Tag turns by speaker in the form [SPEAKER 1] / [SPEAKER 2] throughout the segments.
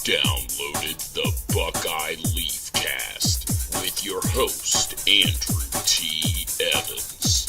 [SPEAKER 1] downloaded the Buckeye Leafcast with your host, Andrew T. Evans,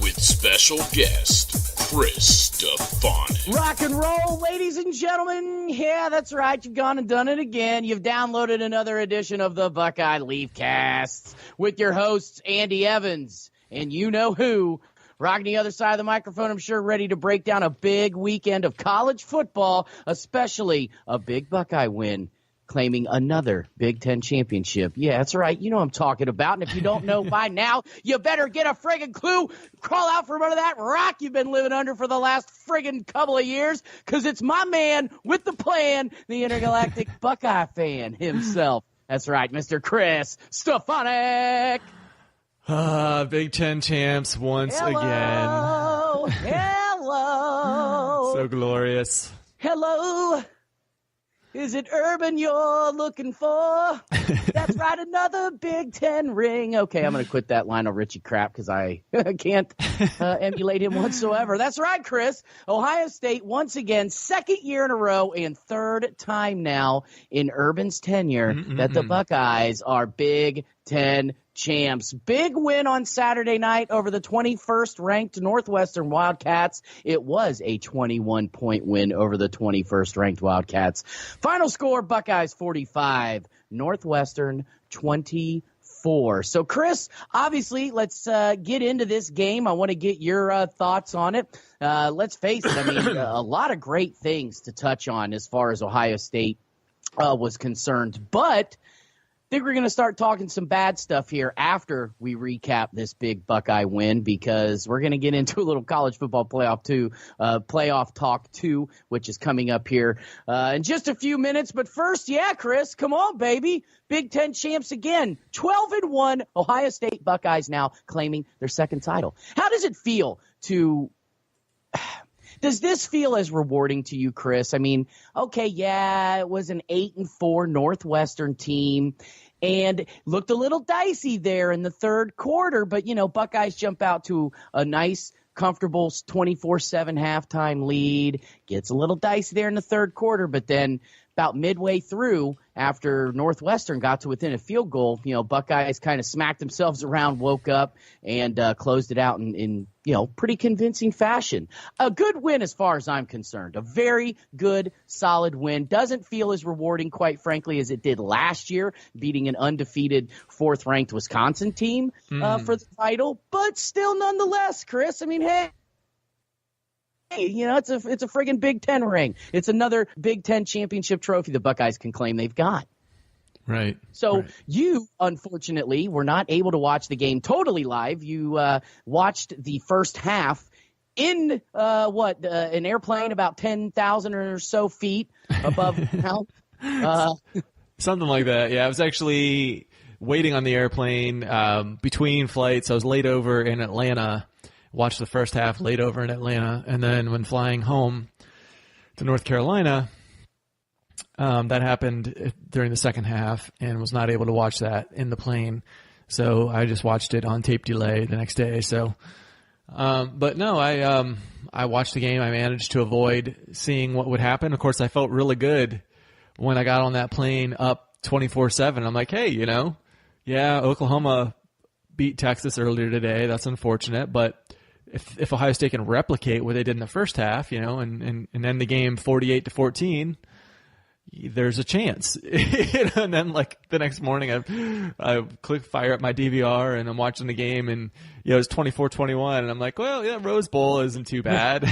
[SPEAKER 1] with special guest, Chris Stefanik.
[SPEAKER 2] Rock and roll, ladies and gentlemen. Yeah, that's right. You've gone and done it again. You've downloaded another edition of the Buckeye Leafcast with your hosts, Andy Evans, and you know who. Rocking the other side of the microphone, I'm sure ready to break down a big weekend of college football, especially a big Buckeye win, claiming another Big Ten championship. Yeah, that's right. You know what I'm talking about. And if you don't know by now, you better get a friggin' clue. Crawl out from under that rock you've been living under for the last friggin' couple of years, because it's my man with the plan, the intergalactic Buckeye fan himself. That's right, Mr. Chris Stefanik.
[SPEAKER 3] Big Ten champs once again.
[SPEAKER 2] Hello.
[SPEAKER 3] So glorious.
[SPEAKER 2] Hello. Is it Urban you're looking for? That's right, another Big Ten ring. Okay, I'm going to quit that line of Richie crap because I can't emulate him whatsoever. That's right, Chris. Ohio State, once again, second year in a row and third time now in Urban's tenure that the Buckeyes are Big Ten champs. Big win on Saturday night over the 21st ranked Northwestern Wildcats. It was a 21-point win over the 21st ranked Wildcats. Final score, Buckeyes 45, Northwestern 24. So, Chris, obviously, let's get into this game. I want to get your thoughts on it. Let's face it, I mean, a lot of great things to touch on as far as Ohio State was concerned, but I think we're going to start talking some bad stuff here after we recap this big Buckeye win, because we're going to get into a little college football playoff talk too, which is coming up here in just a few minutes. But first, yeah, Chris, come on, baby. Big Ten champs again, 12-1. Ohio State Buckeyes now claiming their second title. How does it feel to... Does this feel as rewarding to you, Chris? I mean, okay, yeah, it was an 8-4 Northwestern team and looked a little dicey there in the third quarter, but, you know, Buckeyes jump out to a nice, comfortable 24-7 halftime lead. Gets a little dicey there in the third quarter, but then about midway through, after Northwestern got to within a field goal, you know, Buckeyes kind of smacked themselves around, woke up, and closed it out in you know, pretty convincing fashion. A good win as far as I'm concerned. A very good, solid win. Doesn't feel as rewarding, quite frankly, as it did last year, beating an undefeated fourth-ranked Wisconsin team for the title. But still, nonetheless, Chris, I mean, hey, you know, it's a friggin' Big Ten ring. It's another Big Ten championship trophy the Buckeyes can claim they've got.
[SPEAKER 3] Right.
[SPEAKER 2] So you, unfortunately, were not able to watch the game totally live. You watched the first half in an airplane about 10,000 or so feet above the ground.
[SPEAKER 3] Something like that. Yeah, I was actually waiting on the airplane between flights. I was laid over in Atlanta. Watched the first half, laid over in Atlanta, and then when flying home to North Carolina, that happened during the second half, and was not able to watch that in the plane. So I just watched it on tape delay the next day. So, but no, I watched the game. I managed to avoid seeing what would happen. Of course, I felt really good when I got on that plane up 24/7. I'm like, hey, you know, yeah, Oklahoma beat Texas earlier today. That's unfortunate, but if Ohio State can replicate what they did in the first half, you know, and end the game 48-14, there's a chance. And then, like, the next morning, I fire up my DVR and I'm watching the game, and you know, it's 24-21, and I'm like, well, yeah, Rose Bowl isn't too bad.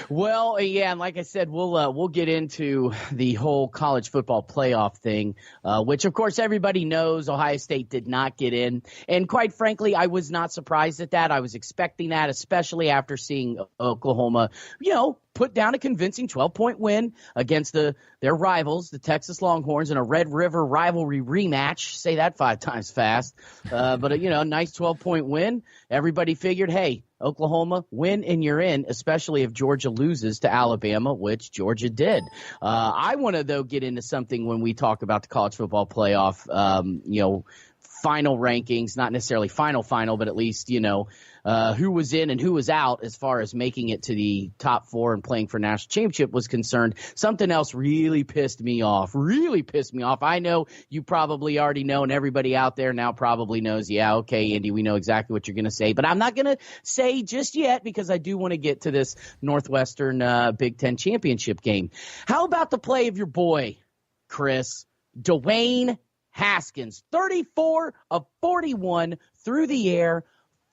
[SPEAKER 2] Well, yeah, and like I said, we'll get into the whole college football playoff thing, which of course everybody knows Ohio State did not get in, and quite frankly, I was not surprised at that. I was expecting that, especially after seeing Oklahoma, you know, put down a convincing 12-point win against their rivals, the Texas Longhorns, in a Red River rivalry rematch. Say that 5 times fast. But, you know, a nice 12-point win. Everybody figured, hey, Oklahoma, win and you're in, especially if Georgia loses to Alabama, which Georgia did. I want to, though, get into something when we talk about the college football playoff, you know, final rankings, not necessarily final, but at least, you know, who was in and who was out as far as making it to the top 4 and playing for national championship was concerned, something else really pissed me off. I know you probably already know, and everybody out there now probably knows, yeah, okay, Andy, we know exactly what you're going to say. But I'm not going to say just yet because I do want to get to this Northwestern Big Ten championship game. How about the play of your boy, Chris, Dwayne Haskins, 34 of 41 through the air,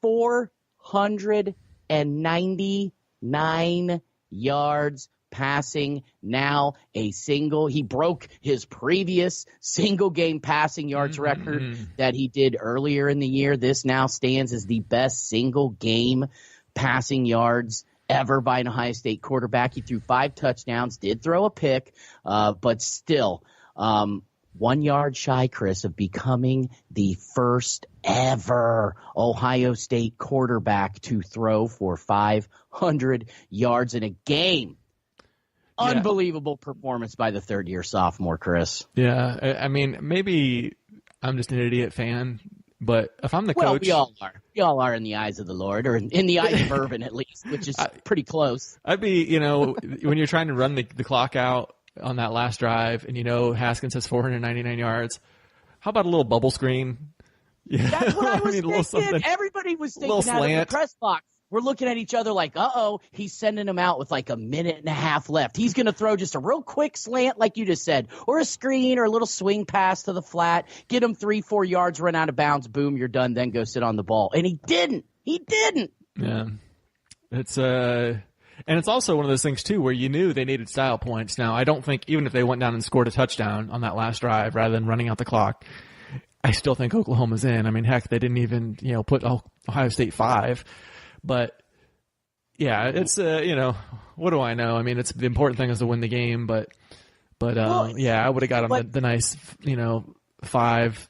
[SPEAKER 2] 499 yards passing, now he broke his previous single game passing yards record that he did earlier in the year. This now stands as the best single game passing yards ever by an Ohio State quarterback. He threw 5 touchdowns, did throw a pick, but still, 1 yard shy, Chris, of becoming the first ever Ohio State quarterback to throw for 500 yards in a game. Yeah. Unbelievable performance by the third-year sophomore, Chris.
[SPEAKER 3] Yeah, I mean, maybe I'm just an idiot fan, but if I'm the coach...
[SPEAKER 2] we all are. We all are in the eyes of the Lord, or in the eyes of Urban at least, which is pretty close.
[SPEAKER 3] I'd be, when you're trying to run the clock out on that last drive, and Haskins has 499 yards. How about a little bubble screen?
[SPEAKER 2] Yeah. That's what I was thinking. Everybody was thinking out of the press box. We're looking at each other like, he's sending him out with like a minute and a half left. He's going to throw just a real quick slant, like you just said, or a screen or a little swing pass to the flat, get him 3-4 yards, run out of bounds, boom, you're done, then go sit on the ball. And he didn't.
[SPEAKER 3] Yeah. And it's also one of those things, too, where you knew they needed style points. Now, I don't think, even if they went down and scored a touchdown on that last drive rather than running out the clock, I still think Oklahoma's in. I mean, heck, they didn't even, put Ohio State 5. But, yeah, it's, what do I know? I mean, the important thing is to win the game. But I would have got them the nice, 5,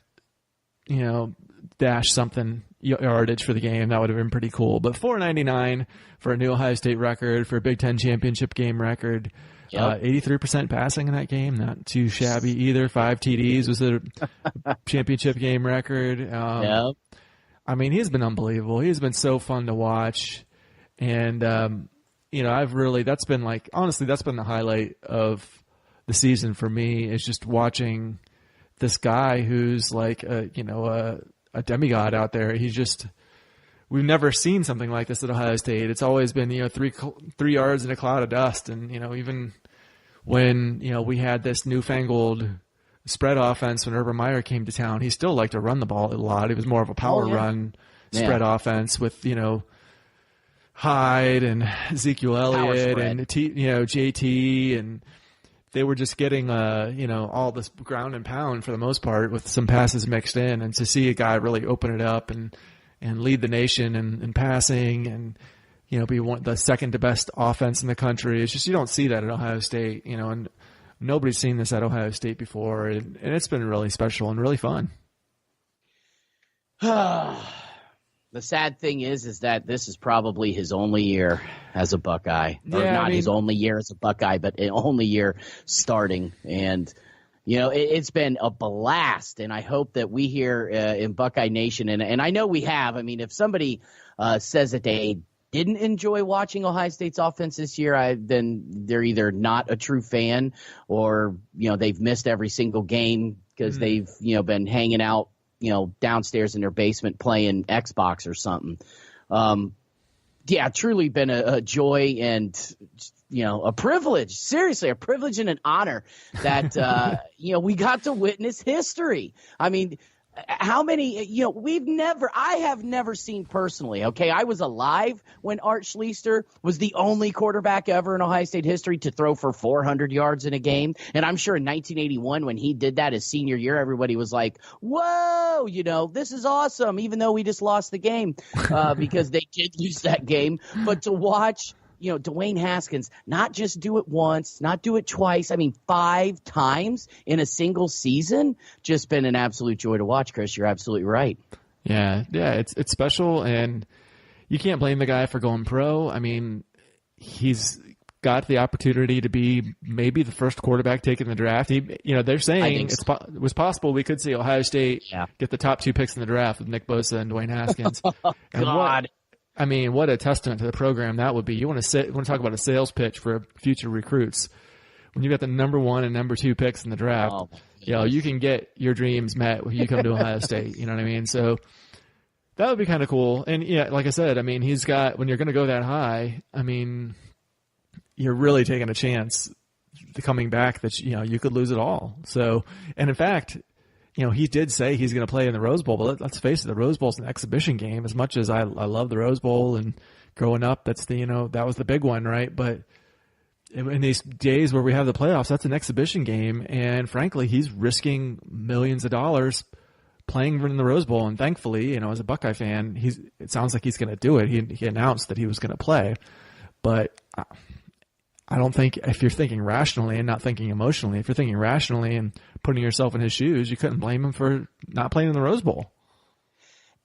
[SPEAKER 3] dash something yardage for the game. That would have been pretty cool. But 499 for a new Ohio State record, for a Big Ten championship game record. Yep. 83% passing in that game. Not too shabby either. 5 TDs was a championship game record.
[SPEAKER 2] Yep.
[SPEAKER 3] I mean, he's been unbelievable. He's been so fun to watch. And, that's been the highlight of the season for me, is just watching this guy who's like a demigod out there. We've never seen something like this at Ohio State. It's always been, 3 yards in a cloud of dust. And, even when, we had this newfangled spread offense when Urban Meyer came to town, he still liked to run the ball a lot. It was more of a power run spread offense with, Hyde and Ezekiel Elliott and, JT, and they were just getting, all this ground and pound for the most part with some passes mixed in. And to see a guy really open it up and lead the nation in passing and, be the second to best offense in the country. It's just, you don't see that at Ohio State, and nobody's seen this at Ohio State before. And it's been really special and really fun.
[SPEAKER 2] The sad thing is that this is probably his only year as a Buckeye. His only year as a Buckeye, but only year starting. And, it's been a blast. And I hope that we here in Buckeye Nation, and I know we have. I mean, if somebody says that they didn't enjoy watching Ohio State's offense this year, then they're either not a true fan or, they've missed every single game because they've, been hanging out, downstairs in their basement playing Xbox or something. Truly been a joy and, a privilege, seriously, a privilege and an honor that, we got to witness history. I mean, how many, I have never seen personally, okay? I was alive when Art Schlichter was the only quarterback ever in Ohio State history to throw for 400 yards in a game. And I'm sure in 1981 when he did that his senior year, everybody was like, whoa, this is awesome, even though we just lost the game because they did lose that game. But to watch Dwayne Haskins not just do it once, not do it twice, 5 times in a single season, just been an absolute joy to watch, Chris. You're absolutely right.
[SPEAKER 3] Yeah, it's special, and you can't blame the guy for going pro. I mean, he's got the opportunity to be maybe the first quarterback taken in the draft. They're saying it was possible we could see Ohio State get the top 2 picks in the draft with Nick Bosa and Dwayne Haskins.
[SPEAKER 2] Oh, God.
[SPEAKER 3] I mean, what a testament to the program that would be. You want to talk about a sales pitch for future recruits. When you got the number 1 and number 2 picks in the draft, you can get your dreams met when you come to Ohio State. You know what I mean? So that would be kind of cool. And yeah, like I said, I mean, when you're going to go that high, I mean, you're really taking a chance coming back that, you could lose it all. So, and in fact, he did say he's going to play in the Rose Bowl, but let's face it, the Rose Bowl is an exhibition game. As much as I love the Rose Bowl and growing up, that's that was the big one, right? But in these days where we have the playoffs, that's an exhibition game. And frankly, he's risking millions of dollars playing in the Rose Bowl. And thankfully, as a Buckeye fan, it sounds like he's going to do it. He announced that he was going to play, but I don't think, if you're thinking rationally and not thinking emotionally, if you're thinking rationally and putting yourself in his shoes, you couldn't blame him for not playing in the Rose Bowl.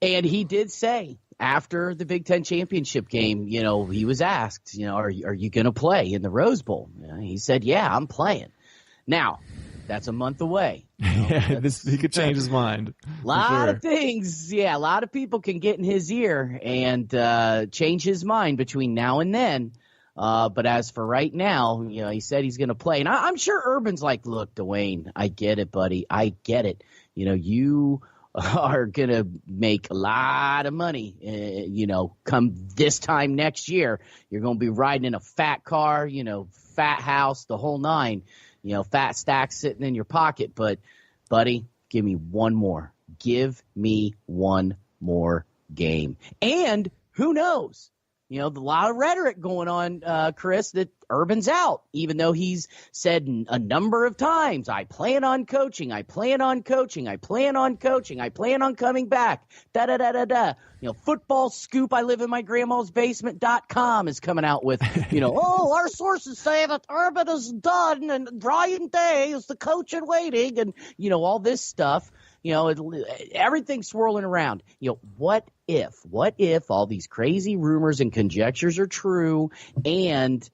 [SPEAKER 2] And he did say after the Big Ten championship game, he was asked, are you going to play in the Rose Bowl? He said, yeah, I'm playing. Now, that's a month away.
[SPEAKER 3] He could change his mind.
[SPEAKER 2] A lot of things. Yeah, a lot of people can get in his ear and change his mind between now and then. But as for right now, he said he's going to play. And I'm sure Urban's like, look, Dwayne, I get it, buddy. I get it. You are going to make a lot of money, come this time next year. You're going to be riding in a fat car, fat house, the whole nine, fat stacks sitting in your pocket. But, buddy, give me one more. Give me one more game. And who knows? A lot of rhetoric going on, Chris, that Urban's out, even though he's said a number of times, I plan on coaching, I plan on coaching, I plan on coaching, I plan on coming back, da-da-da-da-da. Football Scoop, I live in my grandma's basement.com is coming out with, our sources say that Urban is done and Ryan Day is the coach in waiting and, all this stuff. Everything's swirling around. What if all these crazy rumors and conjectures are true and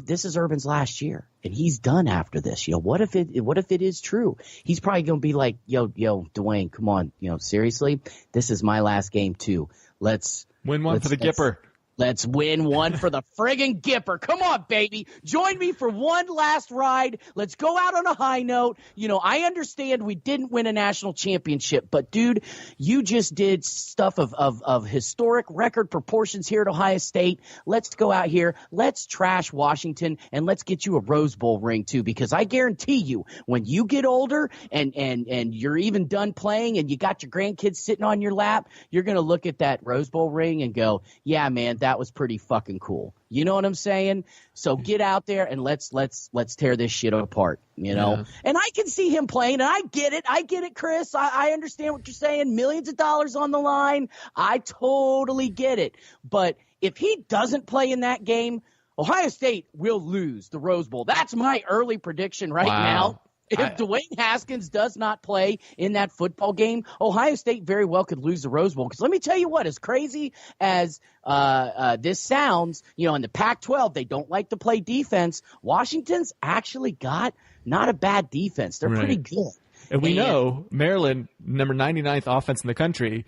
[SPEAKER 2] this is Urban's last year and he's done after this? What if it is true? He's probably going to be like, yo, Dwayne, come on. Seriously, this is my last game too. Let's
[SPEAKER 3] win one for the Gipper.
[SPEAKER 2] Let's win one for the friggin' Gipper. Come on, baby. Join me for one last ride. Let's go out on a high note. I understand we didn't win a national championship, but, dude, you just did stuff of historic record proportions here at Ohio State. Let's go out here. Let's trash Washington, and let's get you a Rose Bowl ring, too, because I guarantee you when you get older and you're even done playing and you got your grandkids sitting on your lap, you're going to look at that Rose Bowl ring and go, yeah, man, that was pretty fucking cool. You know what I'm saying? So get out there and let's tear this shit apart, Yeah. And I can see him playing, and I get it, Chris. I understand what you're saying. Millions of dollars on the line. I totally get it. But if he doesn't play in that game, Ohio State will lose the Rose Bowl. That's my early prediction right now. If Dwayne Haskins does not play in that football game, Ohio State very well could lose the Rose Bowl. Because let me tell you what, as crazy as this sounds, in the Pac-12, they don't like to play defense. Washington's actually got not a bad defense. They're pretty good.
[SPEAKER 3] And we know Maryland, number 99th offense in the country,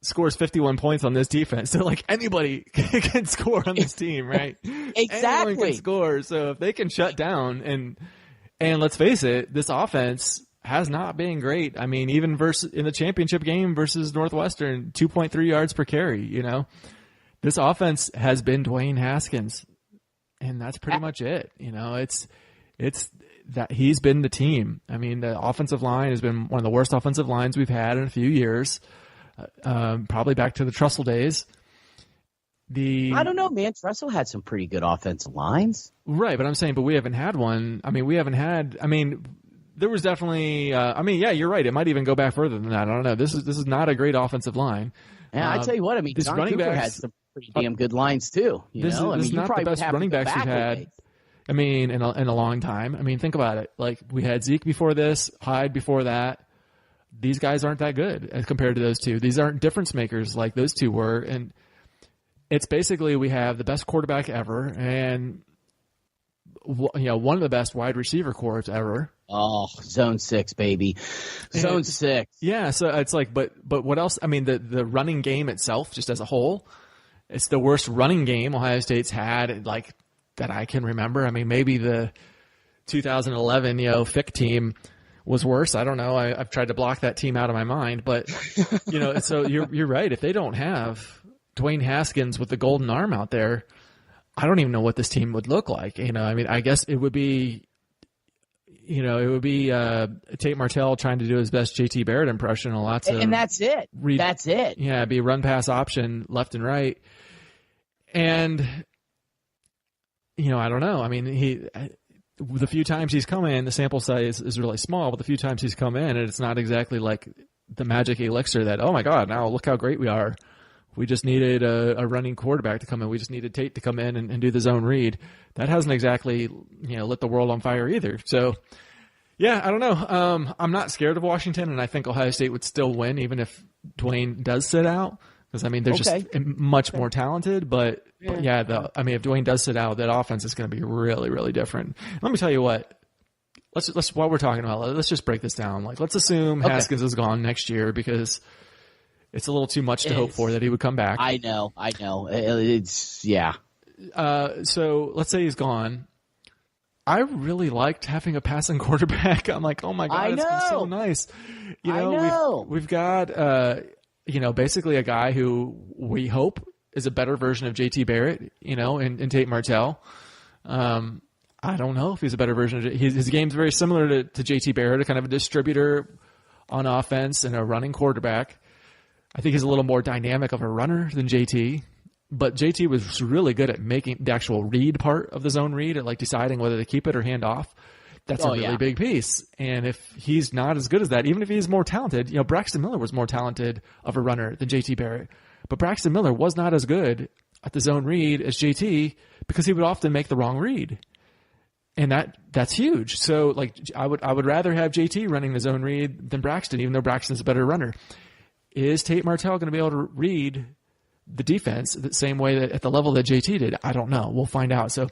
[SPEAKER 3] scores 51 points on this defense. So, anybody can score on this team, right?
[SPEAKER 2] Exactly.
[SPEAKER 3] Anyone can score. So if they can shut down and let's face it, this offense has not been great. I mean, even in the championship game versus Northwestern, 2.3 yards per carry, This offense has been Dwayne Haskins, and that's pretty much it. It's that he's been the team. I mean, the offensive line has been one of the worst offensive lines we've had in a few years, probably back to the Trussell days.
[SPEAKER 2] I don't know, man. Tressel had some pretty good offensive lines.
[SPEAKER 3] Right, but I'm saying, we haven't had one. I mean, there was definitely, you're right. It might even go back further than that. I don't know. This is not a great offensive line.
[SPEAKER 2] Yeah, I tell you what, John Cooper had some pretty damn good lines too.
[SPEAKER 3] This is not the best running backs we've had. In a long time. Think about it. We had Zeke before this, Hyde before that. These guys aren't that good as compared to those two. These aren't difference makers like those two were. And it's basically we have the best quarterback ever, and one of the best wide receiver corps ever.
[SPEAKER 2] Oh, zone 6, baby. Zone 6.
[SPEAKER 3] Yeah, so it's like, but what else? I mean, the running game itself, just as a whole, it's the worst running game Ohio State's had, like, that I can remember. I mean, maybe the 2011, Fick team was worse. I don't know. I've tried to block that team out of my mind, but so you're right. If they don't have Dwayne Haskins with the golden arm out there, I don't even know what this team would look like. I mean, I guess it would be, Tate Martell trying to do his best JT Barrett impression.
[SPEAKER 2] And that's it. That's it.
[SPEAKER 3] Yeah, it'd be a run pass option left and right. And, I don't know. I mean, the few times he's come in, the sample size is really small, but the few times he's come in, and it's not exactly like the magic elixir that, oh my God, now look how great we are. We just needed a running quarterback to come in. We just needed Tate to come in and do the zone read. That hasn't exactly, lit the world on fire either. So, yeah, I don't know. I'm not scared of Washington, and I think Ohio State would still win even if Dwayne does sit out. Because, I mean, they're just much more talented. But if Dwayne does sit out, that offense is going to be really, really different. Let me tell you what. Let's while we're talking about it, let's just break this down. Like, let's assume Haskins is gone next year because – it's a little too much to hope for that he would come back.
[SPEAKER 2] I know. It's, yeah.
[SPEAKER 3] So let's say he's gone. I really liked having a passing quarterback. I'm like, oh my God, it's been so nice. We've got, basically a guy who we hope is a better version of JT Barrett, in Tate Martell. I don't know if he's a better version of his game's very similar to JT Barrett, a kind of a distributor on offense and a running quarterback. I think he's a little more dynamic of a runner than JT, but JT was really good at making the actual read part of the zone read, at like deciding whether to keep it or hand off. That's a really big piece. And if he's not as good as that, even if he's more talented, Braxton Miller was more talented of a runner than JT Barrett, but Braxton Miller was not as good at the zone read as JT because he would often make the wrong read. And that's huge. So like I would rather have JT running the zone read than Braxton, even though Braxton's a better runner. Is Tate Martell going to be able to read the defense the same way that at the level that JT did? I don't know. We'll find out. So,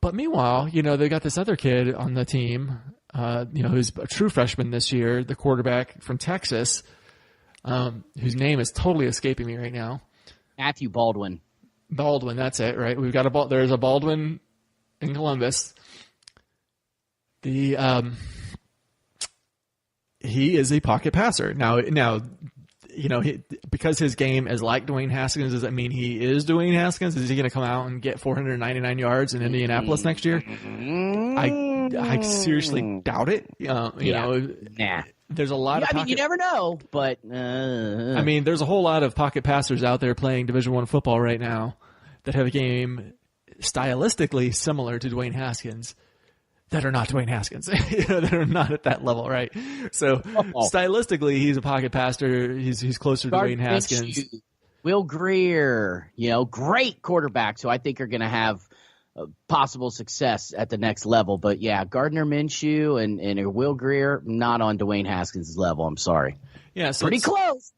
[SPEAKER 3] but meanwhile, they got this other kid on the team, who's a true freshman this year, the quarterback from Texas, whose name is totally escaping me right now.
[SPEAKER 2] Matthew Baldwin.
[SPEAKER 3] Baldwin, that's it, right? We've got there's a Baldwin in Columbus. He is a pocket passer. Now, because his game is like Dwayne Haskins, does that mean he is Dwayne Haskins? Is he going to come out and get 499 yards in Indianapolis next year? I seriously doubt it.
[SPEAKER 2] Nah.
[SPEAKER 3] There's a lot of pocket...
[SPEAKER 2] you never know, but...
[SPEAKER 3] there's a whole lot of pocket passers out there playing Division I football right now that have a game stylistically similar to Dwayne Haskins that are not Dwayne Haskins, that are not at that level, right? So stylistically, he's a pocket passer. He's closer to Dwayne Haskins.
[SPEAKER 2] Will Greer, great quarterbacks who I think are going to have possible success at the next level. But yeah, Gardner Minshew and Will Greer, not on Dwayne Haskins' level. I'm sorry.
[SPEAKER 3] Yeah, so
[SPEAKER 2] pretty close.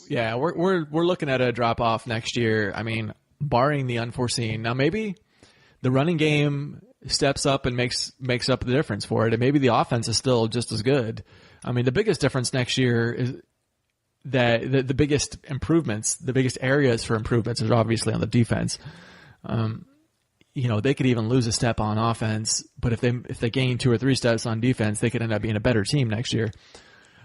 [SPEAKER 3] Yeah, we're looking at a drop off next year. I mean, barring the unforeseen. Now maybe the running game steps up and makes up the difference for it, and maybe the offense is still just as good. I mean, the biggest difference next year is that the biggest improvements, the biggest areas for improvements is obviously on the defense. They could even lose a step on offense, but if they gain 2 or 3 steps on defense, they could end up being a better team next year.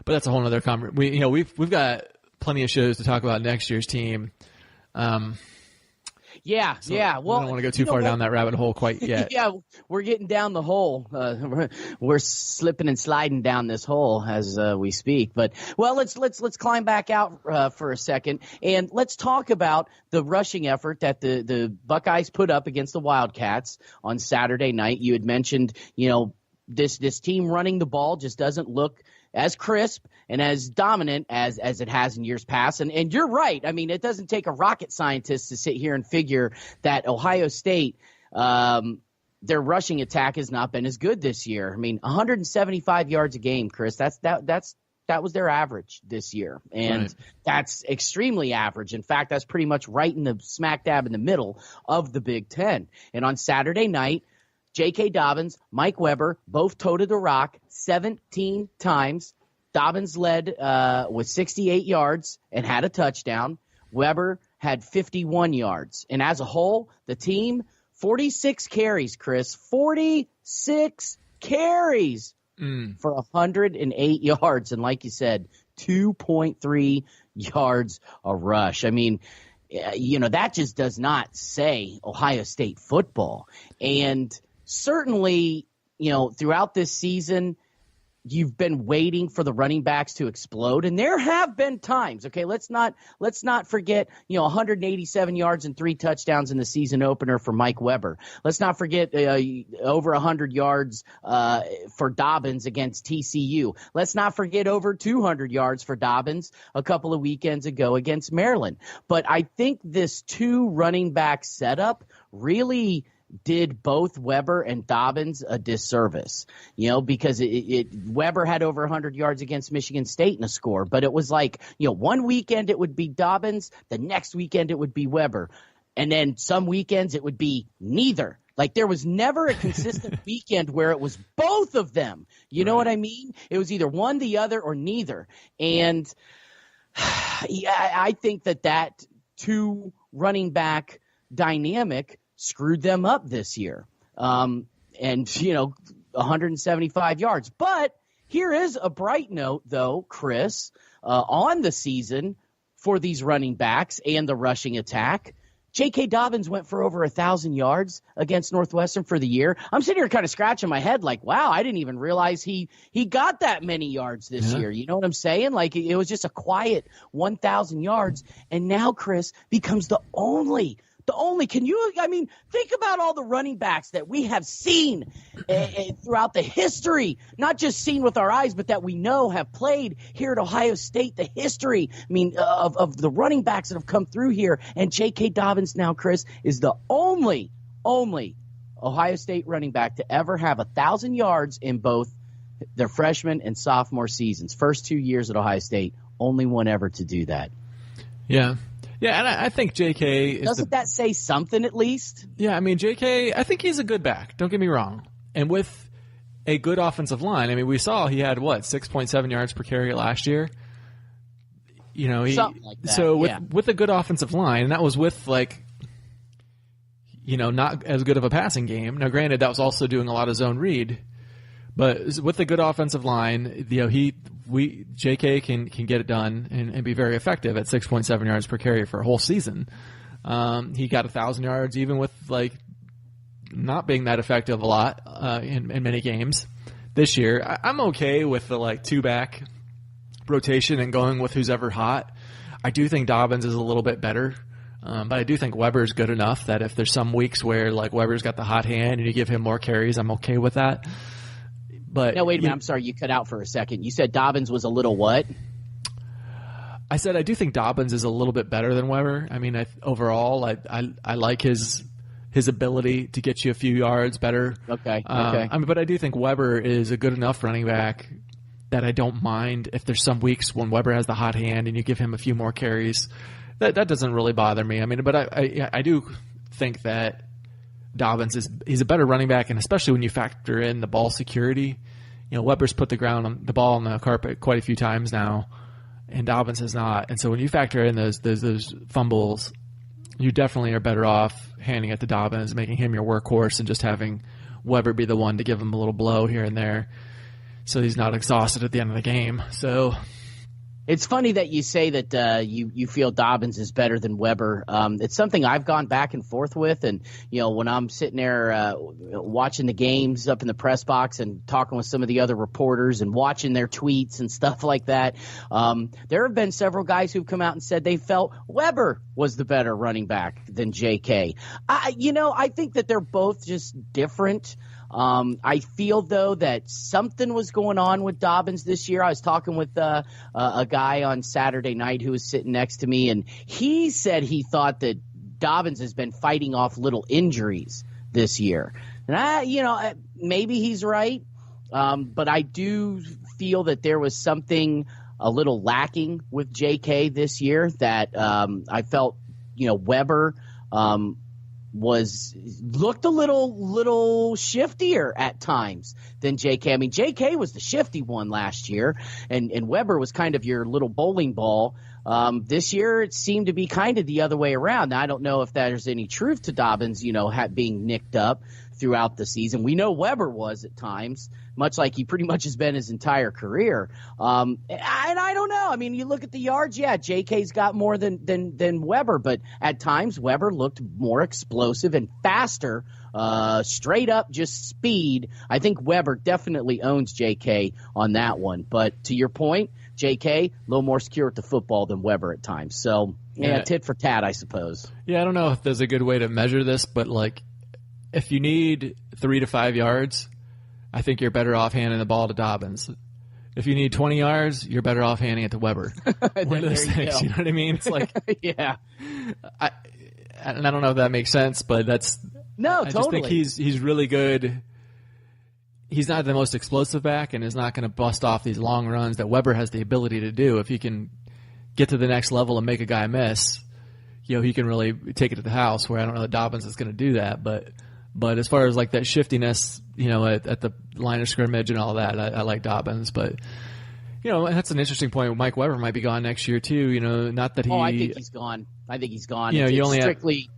[SPEAKER 3] But that's a whole other conversation. We've got plenty of shows to talk about next year's team.
[SPEAKER 2] Yeah. Well,
[SPEAKER 3] I don't want to go too far down that rabbit hole quite yet.
[SPEAKER 2] Yeah, we're getting down the hole. We're slipping and sliding down this hole as we speak. But let's climb back out for a second, and let's talk about the rushing effort that the Buckeyes put up against the Wildcats on Saturday night. You had mentioned, this team running the ball just doesn't look as crisp and as dominant as it has in years past. And you're right. I mean, it doesn't take a rocket scientist to sit here and figure that Ohio State, their rushing attack has not been as good this year. I mean, 175 yards a game, Chris, that was their average this year. And That's extremely average. In fact, that's pretty much right in the smack dab in the middle of the Big Ten. And on Saturday night, J.K. Dobbins, Mike Weber, both toted the rock 17 times. Dobbins led with 68 yards and had a touchdown. Weber had 51 yards. And as a whole, the team, 46 carries, Chris. 46 carries for 108 yards. And like you said, 2.3 yards a rush. I mean, that just does not say Ohio State football. And certainly, throughout this season, you've been waiting for the running backs to explode, and there have been times. Okay, let's not forget 187 yards and 3 touchdowns in the season opener for Mike Weber. Let's not forget over 100 yards for Dobbins against TCU. Let's not forget over 200 yards for Dobbins a couple of weekends ago against Maryland. But I think this 2 running back setup really did both Weber and Dobbins a disservice, because Weber had over 100 yards against Michigan State in a score, but it was like, one weekend it would be Dobbins, the next weekend it would be Weber, and then some weekends it would be neither. Like there was never a consistent weekend where it was both of them. You know what I mean? It was either one, the other, or neither. And I think that 2 running back dynamic screwed them up this year. 175 yards. But here is a bright note, though, Chris, on the season for these running backs and the rushing attack. J.K. Dobbins went for over 1,000 yards against Northwestern for the year. I'm sitting here kind of scratching my head like, wow, I didn't even realize he got that many yards this year. You know what I'm saying? Like it was just a quiet 1,000 yards. And now Chris becomes the only, think about all the running backs that we have seen throughout the history, not just seen with our eyes, but that we know have played here at Ohio State, the history, of the running backs that have come through here. And J.K. Dobbins now, Chris, is the only Ohio State running back to ever have 1,000 yards in both their freshman and sophomore seasons. First 2 years at Ohio State, only one ever to do that.
[SPEAKER 3] Yeah. Yeah, and I think J.K. is
[SPEAKER 2] Doesn't that say something at least?
[SPEAKER 3] Yeah, J.K., I think he's a good back. Don't get me wrong. And with a good offensive line, we saw he had, 6.7 yards per carry last year?
[SPEAKER 2] Something like that.
[SPEAKER 3] So with a good offensive line, and that was with, not as good of a passing game. Now, granted, that was also doing a lot of zone read. But with a good offensive line, J.K. can get it done and be very effective at 6.7 yards per carry for a whole season. He got 1,000 yards even with not being that effective a lot in many games this year. I'm okay with the 2-back rotation and going with who's ever hot. I do think Dobbins is a little bit better. But I do think Weber's good enough that if there's some weeks where Weber's got the hot hand and you give him more carries, I'm okay with that. But
[SPEAKER 2] no, wait a minute. I'm sorry. You cut out for a second. You said Dobbins was a little what?
[SPEAKER 3] I said I do think Dobbins is a little bit better than Weber. Overall, I like his ability to get you a few yards better.
[SPEAKER 2] Okay.
[SPEAKER 3] But I do think Weber is a good enough running back that I don't mind if there's some weeks when Weber has the hot hand and you give him a few more carries. That doesn't really bother me. But I do think that Dobbins he's a better running back, and especially when you factor in the ball security. Weber's put the ball on the carpet quite a few times now, and Dobbins has not. And so when you factor in those fumbles, you definitely are better off handing it to Dobbins, making him your workhorse, and just having Weber be the one to give him a little blow here and there, so he's not exhausted at the end of the game. So.
[SPEAKER 2] It's funny that you say that you feel Dobbins is better than Weber. It's something I've gone back and forth with, and when I'm sitting there watching the games up in the press box and talking with some of the other reporters and watching their tweets and stuff like that, there have been several guys who've come out and said they felt Weber was the better running back than J.K. I think that they're both just different. I feel, though, that something was going on with Dobbins this year. I was talking with a guy on Saturday night who was sitting next to me, and he said he thought that Dobbins has been fighting off little injuries this year. And maybe he's right, but I do feel that there was something a little lacking with J.K. this year that I felt, Weber looked a little shiftier at times than JK. I mean, JK was the shifty one last year, and Weber was kind of your little bowling ball. This year it seemed to be kind of the other way around. Now, I don't know if there's any truth to Dobbins, being nicked up throughout the season. We know Weber was at times, much like he pretty much has been his entire career. And I don't know. I mean, you look at the yards, yeah, JK's got more than Weber, but at times Weber looked more explosive and faster, straight up just speed. I think Weber definitely owns JK on that one. But to your point, JK, a little more secure with the football than Weber at times. So, yeah, tit for tat, I suppose.
[SPEAKER 3] Yeah, I don't know if there's a good way to measure this, but, if you need 3 to 5 yards, I think you're better off handing the ball to Dobbins. If you need 20 yards, you're better off handing it to Weber. One of those things, you know what I mean? It's
[SPEAKER 2] yeah.
[SPEAKER 3] I don't know if that makes sense, but that's
[SPEAKER 2] no,
[SPEAKER 3] I
[SPEAKER 2] totally.
[SPEAKER 3] just think he's really good. He's not the most explosive back and is not going to bust off these long runs that Weber has the ability to do. If he can get to the next level and make a guy miss, he can really take it to the house, where I don't know that Dobbins is going to do that, but as far as that shiftiness, at the line of scrimmage and all that, I like Dobbins. But, that's an interesting point. Mike Weber might be gone next year too. Not that he.
[SPEAKER 2] Oh, I think he's gone.
[SPEAKER 3] You only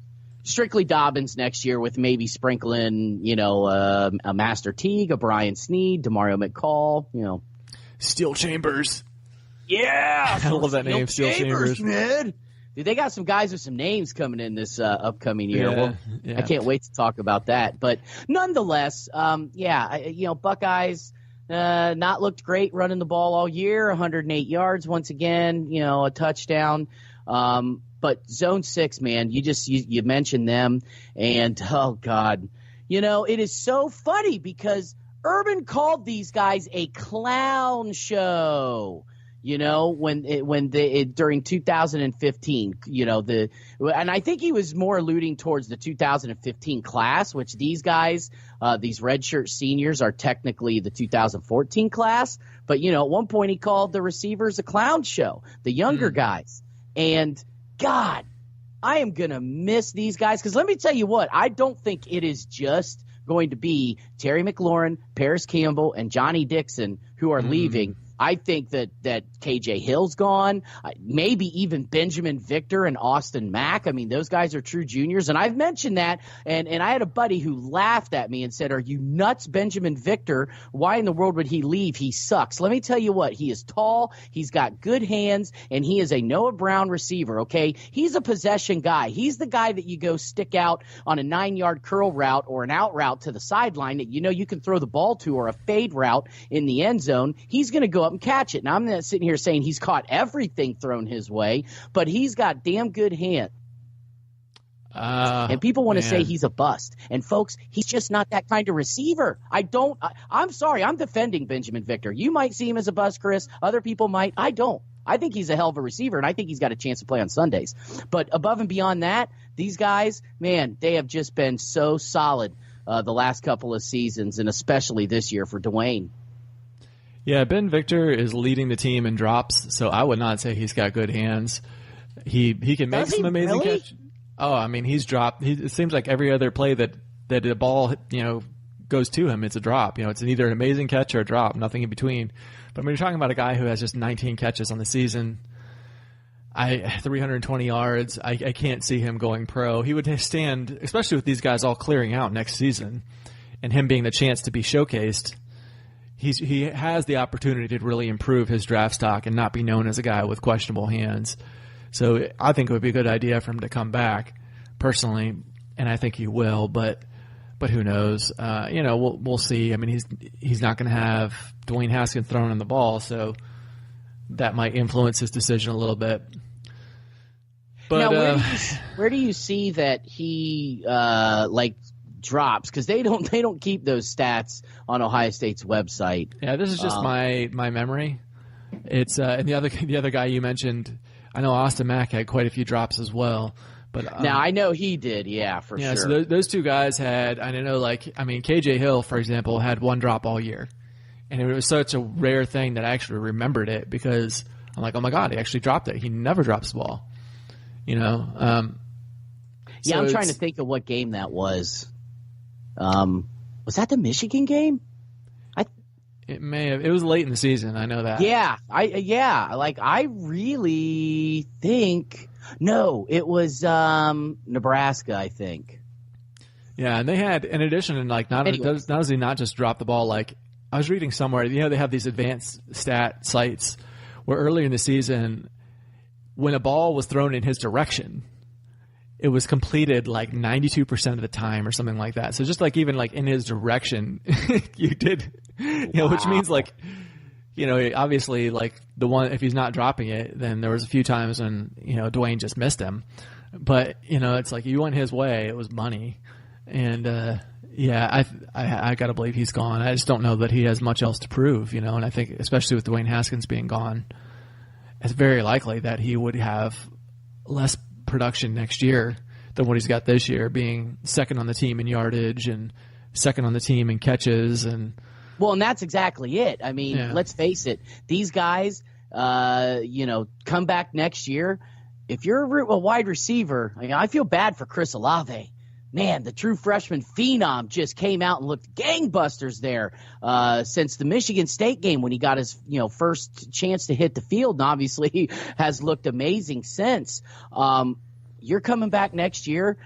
[SPEAKER 2] strictly Dobbins next year, with maybe sprinkling, a Master Teague, a Brian Snead, Demario McCall,
[SPEAKER 3] Steel Chambers.
[SPEAKER 2] Yeah,
[SPEAKER 3] I love that name, Steel Chambers.
[SPEAKER 2] Man. Dude, they got some guys with some names coming in this upcoming year.
[SPEAKER 3] Yeah.
[SPEAKER 2] I can't wait to talk about that. But nonetheless, Buckeyes not looked great running the ball all year. 108 yards once again, a touchdown. But Zone 6, man, you mentioned them, and oh God, it is so funny because Urban called these guys a clown show. During 2015, and I think he was more alluding towards the 2015 class, which these guys, these redshirt seniors, are technically the 2014 class. But, at one point he called the receivers a clown show, the younger guys. And God, I am going to miss these guys, because let me tell you what, I don't think it is just going to be Terry McLaurin, Paris Campbell, and Johnny Dixon who are leaving. I think that KJ Hill's gone, maybe even Benjamin Victor and Austin Mack. I mean, those guys are true juniors, and I've mentioned that, and I had a buddy who laughed at me and said, "Are you nuts, Benjamin Victor? Why in the world would he leave? He sucks." Let me tell you what, he is tall, he's got good hands, and he is a Noah Brown receiver, okay? He's a possession guy. He's the guy that you go stick out on a 9-yard curl route or an out route to the sideline that you can throw the ball to, or a fade route in the end zone. He's going to go up and catch it. Now, I'm not sitting here saying he's caught everything thrown his way, but he's got damn good hands. And people want to say he's a bust. And folks, he's just not that kind of receiver. I'm sorry, I'm defending Benjamin Victor. You might see him as a bust, Chris. Other people might. I don't. I think he's a hell of a receiver, and I think he's got a chance to play on Sundays. But above and beyond that, these guys, man, they have just been so solid the last couple of seasons, and especially this year for Dwayne.
[SPEAKER 3] Yeah, Ben Victor is leading the team in drops, so I would not say he's got good hands. He can make some amazing catches. Oh, I mean, he's dropped. It seems like every other play that the ball goes to him, it's a drop. It's either an amazing catch or a drop, nothing in between. But when you're talking about a guy who has just 19 catches on the season, 320 yards, I can't see him going pro. He would stand, especially with these guys all clearing out next season, and him being the chance to be showcased. He has the opportunity to really improve his draft stock and not be known as a guy with questionable hands. So I think it would be a good idea for him to come back, personally, and I think he will. But who knows? We'll see. I mean, he's not going to have Dwayne Haskins throwing in the ball, so that might influence his decision a little bit. But
[SPEAKER 2] now, where do you see that he drops? Because they don't keep those stats on Ohio State's website.
[SPEAKER 3] Yeah, this is just my memory. It's and the other guy you mentioned, I know Austin Mack had quite a few drops as well. But
[SPEAKER 2] now I know he did, for sure.
[SPEAKER 3] So those two guys had, KJ Hill, for example, had one drop all year, and it was such a rare thing that I actually remembered it, because I'm like, oh my God, he actually dropped it. He never drops the ball,
[SPEAKER 2] Yeah, I'm trying to think of what game that was. Was that the Michigan game?
[SPEAKER 3] It may have. It was late in the season. I know that.
[SPEAKER 2] Yeah, I really think it was Nebraska. I think.
[SPEAKER 3] Yeah, and they had, in addition, and like not does he not just drop the ball. Like I was reading somewhere, they have these advanced stat sites where earlier in the season, when a ball was thrown in his direction, it was completed like 92% of the time or something like that. So just like even like in his direction, you did, which means like, obviously like the one, if he's not dropping it, then there was a few times when, Dwayne just missed him. But, it's like you went his way, it was money. And, I got to believe he's gone. I just don't know that he has much else to prove, and I think especially with Dwayne Haskins being gone, it's very likely that he would have less production next year than what he's got this year, being second on the team in yardage and second on the team in catches. And
[SPEAKER 2] that's exactly it. I mean, let's face it, these guys, come back next year. If you're a wide receiver, I feel bad for Chris Olave. Man, the true freshman phenom just came out and looked gangbusters there since the Michigan State game when he got his first chance to hit the field, and obviously has looked amazing since. You're coming back next year.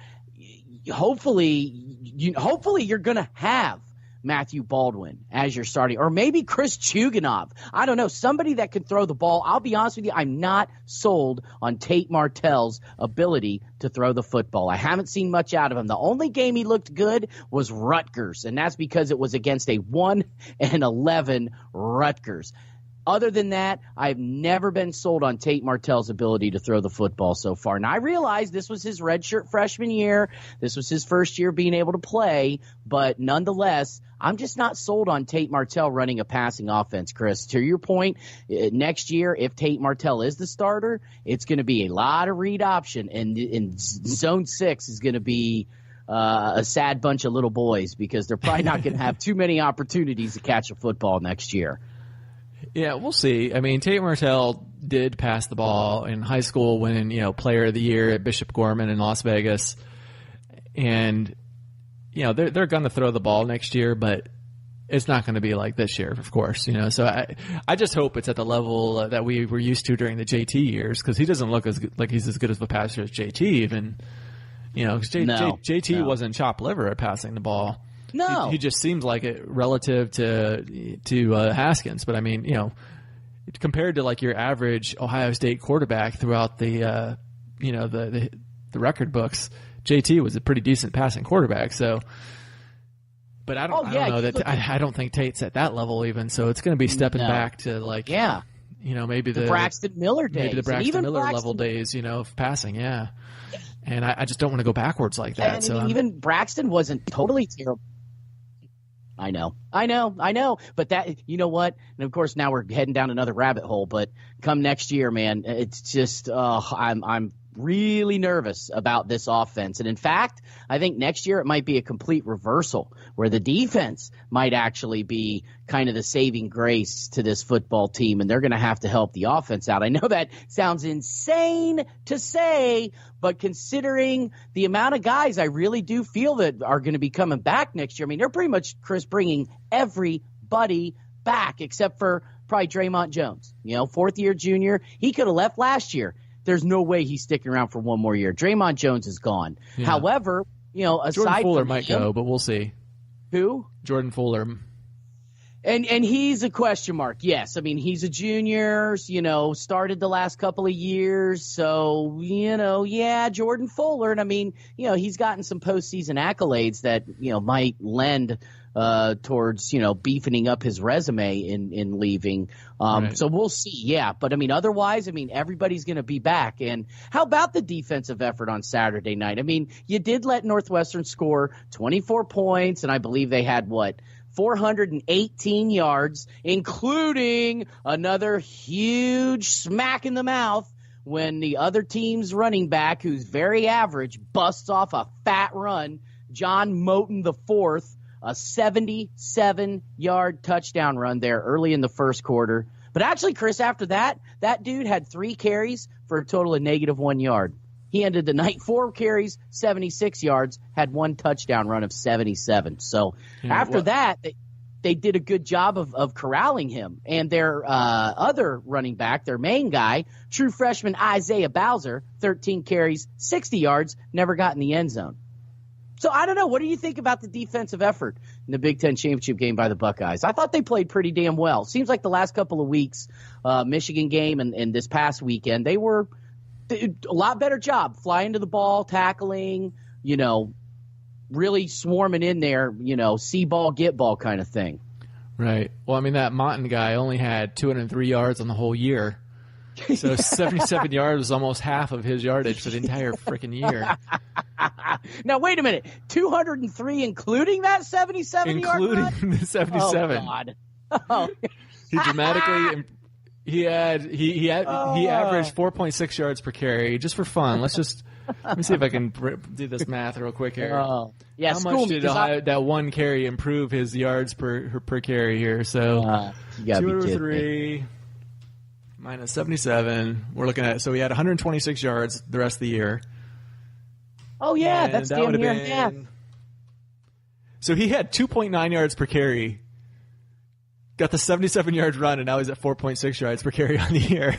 [SPEAKER 2] Hopefully you're going to have Matthew Baldwin as your starting, or maybe Chris Chugunov. I don't know, somebody that can throw the ball. I'll be honest with you, I'm not sold on Tate Martell's ability to throw the football. I haven't seen much out of him. The only game he looked good was Rutgers, and that's because it was against a 1-11 Rutgers. Other than that, I've never been sold on Tate Martell's ability to throw the football so far. Now, I realize this was his redshirt freshman year. This was his first year being able to play. But nonetheless, I'm just not sold on Tate Martell running a passing offense, Chris. To your point, next year, if Tate Martell is the starter, it's going to be a lot of read option. And Zone 6 is going to be a sad bunch of little boys because they're probably not going to have too many opportunities to catch a football next year.
[SPEAKER 3] Yeah, we'll see. I mean, Tate Martell did pass the ball in high school, winning, Player of the Year at Bishop Gorman in Las Vegas. And, they're going to throw the ball next year, but it's not going to be like this year, of course. So I just hope it's at the level that we were used to during the JT years, because he doesn't look like he's as good of a passer as JT even. JT wasn't chopped liver at passing the ball.
[SPEAKER 2] No,
[SPEAKER 3] he just seems like it relative to Haskins. But I mean, compared to like your average Ohio State quarterback throughout the the record books, JT was a pretty decent passing quarterback. So, but I don't know that I don't think Tate's at that level even. So it's going to be stepping back to like maybe the
[SPEAKER 2] Braxton Miller days,
[SPEAKER 3] maybe the Braxton Miller level days, of passing. Yeah. And I just don't want to go backwards like that.
[SPEAKER 2] And even Braxton wasn't totally terrible. I know. But that, you know what? And of course, now we're heading down another rabbit hole. But come next year, man, it's just I'm really nervous about this offense. And in fact, I think next year it might be a complete reversal where the defense might actually be kind of the saving grace to this football team, and they're going to have to help the offense out. I know that sounds insane to say, but considering the amount of guys I really do feel that are going to be coming back next year, I mean, they're pretty much, Chris, bringing everybody back except for probably Draymond Jones, fourth-year junior. He could have left last year. There's no way he's sticking around for one more year. Draymond Jones is gone. Yeah. However, aside
[SPEAKER 3] Jordan Fuller
[SPEAKER 2] from
[SPEAKER 3] might
[SPEAKER 2] him,
[SPEAKER 3] go, but we'll see.
[SPEAKER 2] Who?
[SPEAKER 3] Jordan Fuller.
[SPEAKER 2] And he's a question mark. Yes, I mean he's a junior. Started the last couple of years. So Jordan Fuller. And I mean he's gotten some postseason accolades that might lend towards beefing up his resume in leaving. Right. So we'll see. Yeah, but I mean otherwise, I mean everybody's going to be back. And how about the defensive effort on Saturday night? I mean you did let Northwestern score 24 points, and I believe they had 418 yards, including another huge smack in the mouth when the other team's running back, who's very average, busts off a fat run. John Moten IV, a 77-yard touchdown run there early in the first quarter. But actually, Chris, after that dude had 3 carries for a total of -1 yard. He ended the night 4 carries, 76 yards, had 1 touchdown run of 77. So after that, they did a good job of corralling him. And their other running back, their main guy, true freshman Isaiah Bowser, 13 carries, 60 yards, never got in the end zone. So I don't know. What do you think about the defensive effort in the Big Ten championship game by the Buckeyes? I thought they played pretty damn well. Seems like the last couple of weeks, Michigan game and this past weekend, they were a lot better job flying to the ball, tackling, really swarming in there, see ball, get ball kind of thing.
[SPEAKER 3] Right. Well, I mean, that Monton guy only had 203 yards on the whole year. So 77 yards was almost half of his yardage for the entire freaking year.
[SPEAKER 2] Now, wait a minute. 203 including that 77-yard run?
[SPEAKER 3] Including the 77.
[SPEAKER 2] Oh, God. Oh.
[SPEAKER 3] He dramatically he averaged 4.6 yards per carry just for fun. Let me see if I can do this math real quick here.
[SPEAKER 2] Yeah,
[SPEAKER 3] how much did that one carry improve his yards per carry here? So 203 minus 77. We're looking at, so he had 126 yards the rest of the year.
[SPEAKER 2] Oh, yeah, that's damn near half.
[SPEAKER 3] So he had 2.9 yards per carry, got the 77-yard run, and now he's at 4.6 yards per carry on the year.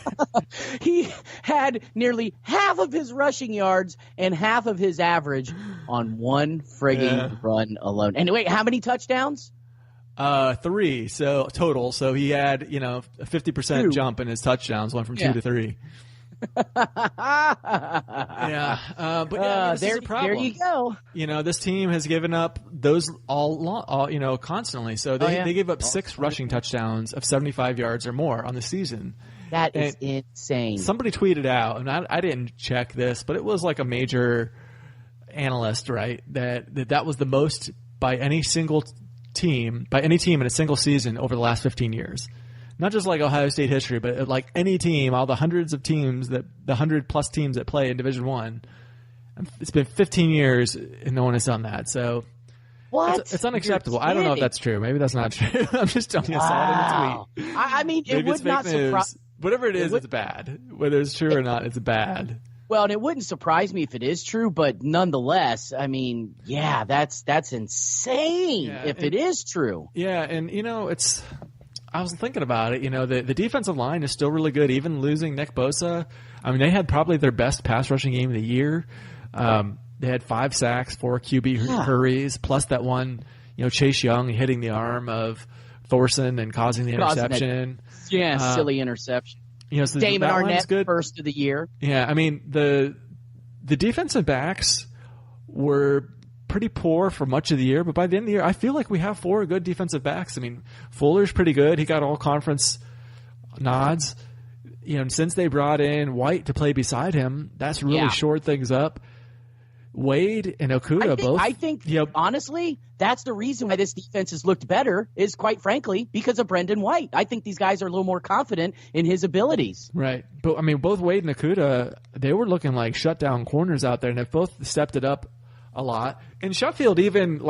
[SPEAKER 2] He had nearly half of his rushing yards and half of his average on one frigging run alone. And wait, how many touchdowns?
[SPEAKER 3] 3, so total. So he had, a 50% jump in his touchdowns, went from 2 to 3. This is a problem.
[SPEAKER 2] There you go.
[SPEAKER 3] This team has given up those all constantly. So they gave up 6 rushing touchdowns of 75 yards or more on the season.
[SPEAKER 2] That is insane.
[SPEAKER 3] Somebody tweeted out, and I didn't check this, but it was like a major analyst, right? That was the most by any team in a single season over the last 15 years. Not just like Ohio State history, but like any team, all the hundreds of teams the 100+ teams that play in Division I. It's been 15 years and no one has done that. So
[SPEAKER 2] what?
[SPEAKER 3] It's unacceptable. I don't know if that's true. Maybe that's not true. I'm just telling you, I saw it in a tweet.
[SPEAKER 2] I mean, it would not surprise.
[SPEAKER 3] Whatever it is, it's bad. Whether it's true or not, it's bad. Well,
[SPEAKER 2] and it wouldn't surprise me if it is true, but nonetheless, I mean, that's insane if it is true.
[SPEAKER 3] Yeah, and I was thinking about it. The defensive line is still really good, even losing Nick Bosa. I mean, they had probably their best pass rushing game of the year. They had 5 sacks, 4 QB hurries, plus that one, Chase Young hitting the arm of Thorson and causing the interception.
[SPEAKER 2] Silly interception.
[SPEAKER 3] So
[SPEAKER 2] Damon Arnett, first of the year.
[SPEAKER 3] Yeah, I mean, the defensive backs were pretty poor for much of the year, but by the end of the year, I feel like we have 4 good defensive backs. I mean, Fuller's pretty good. He got all conference nods. Since they brought in White to play beside him, that's really shored things up. Wade and Okudah
[SPEAKER 2] I think honestly, that's the reason why this defense has looked better is, quite frankly, because of Brendan White. I think these guys are a little more confident in his abilities.
[SPEAKER 3] Right. But, I mean, both Wade and Okudah, they were looking like shutdown corners out there, and they've both stepped it up a lot. And Sheffield even,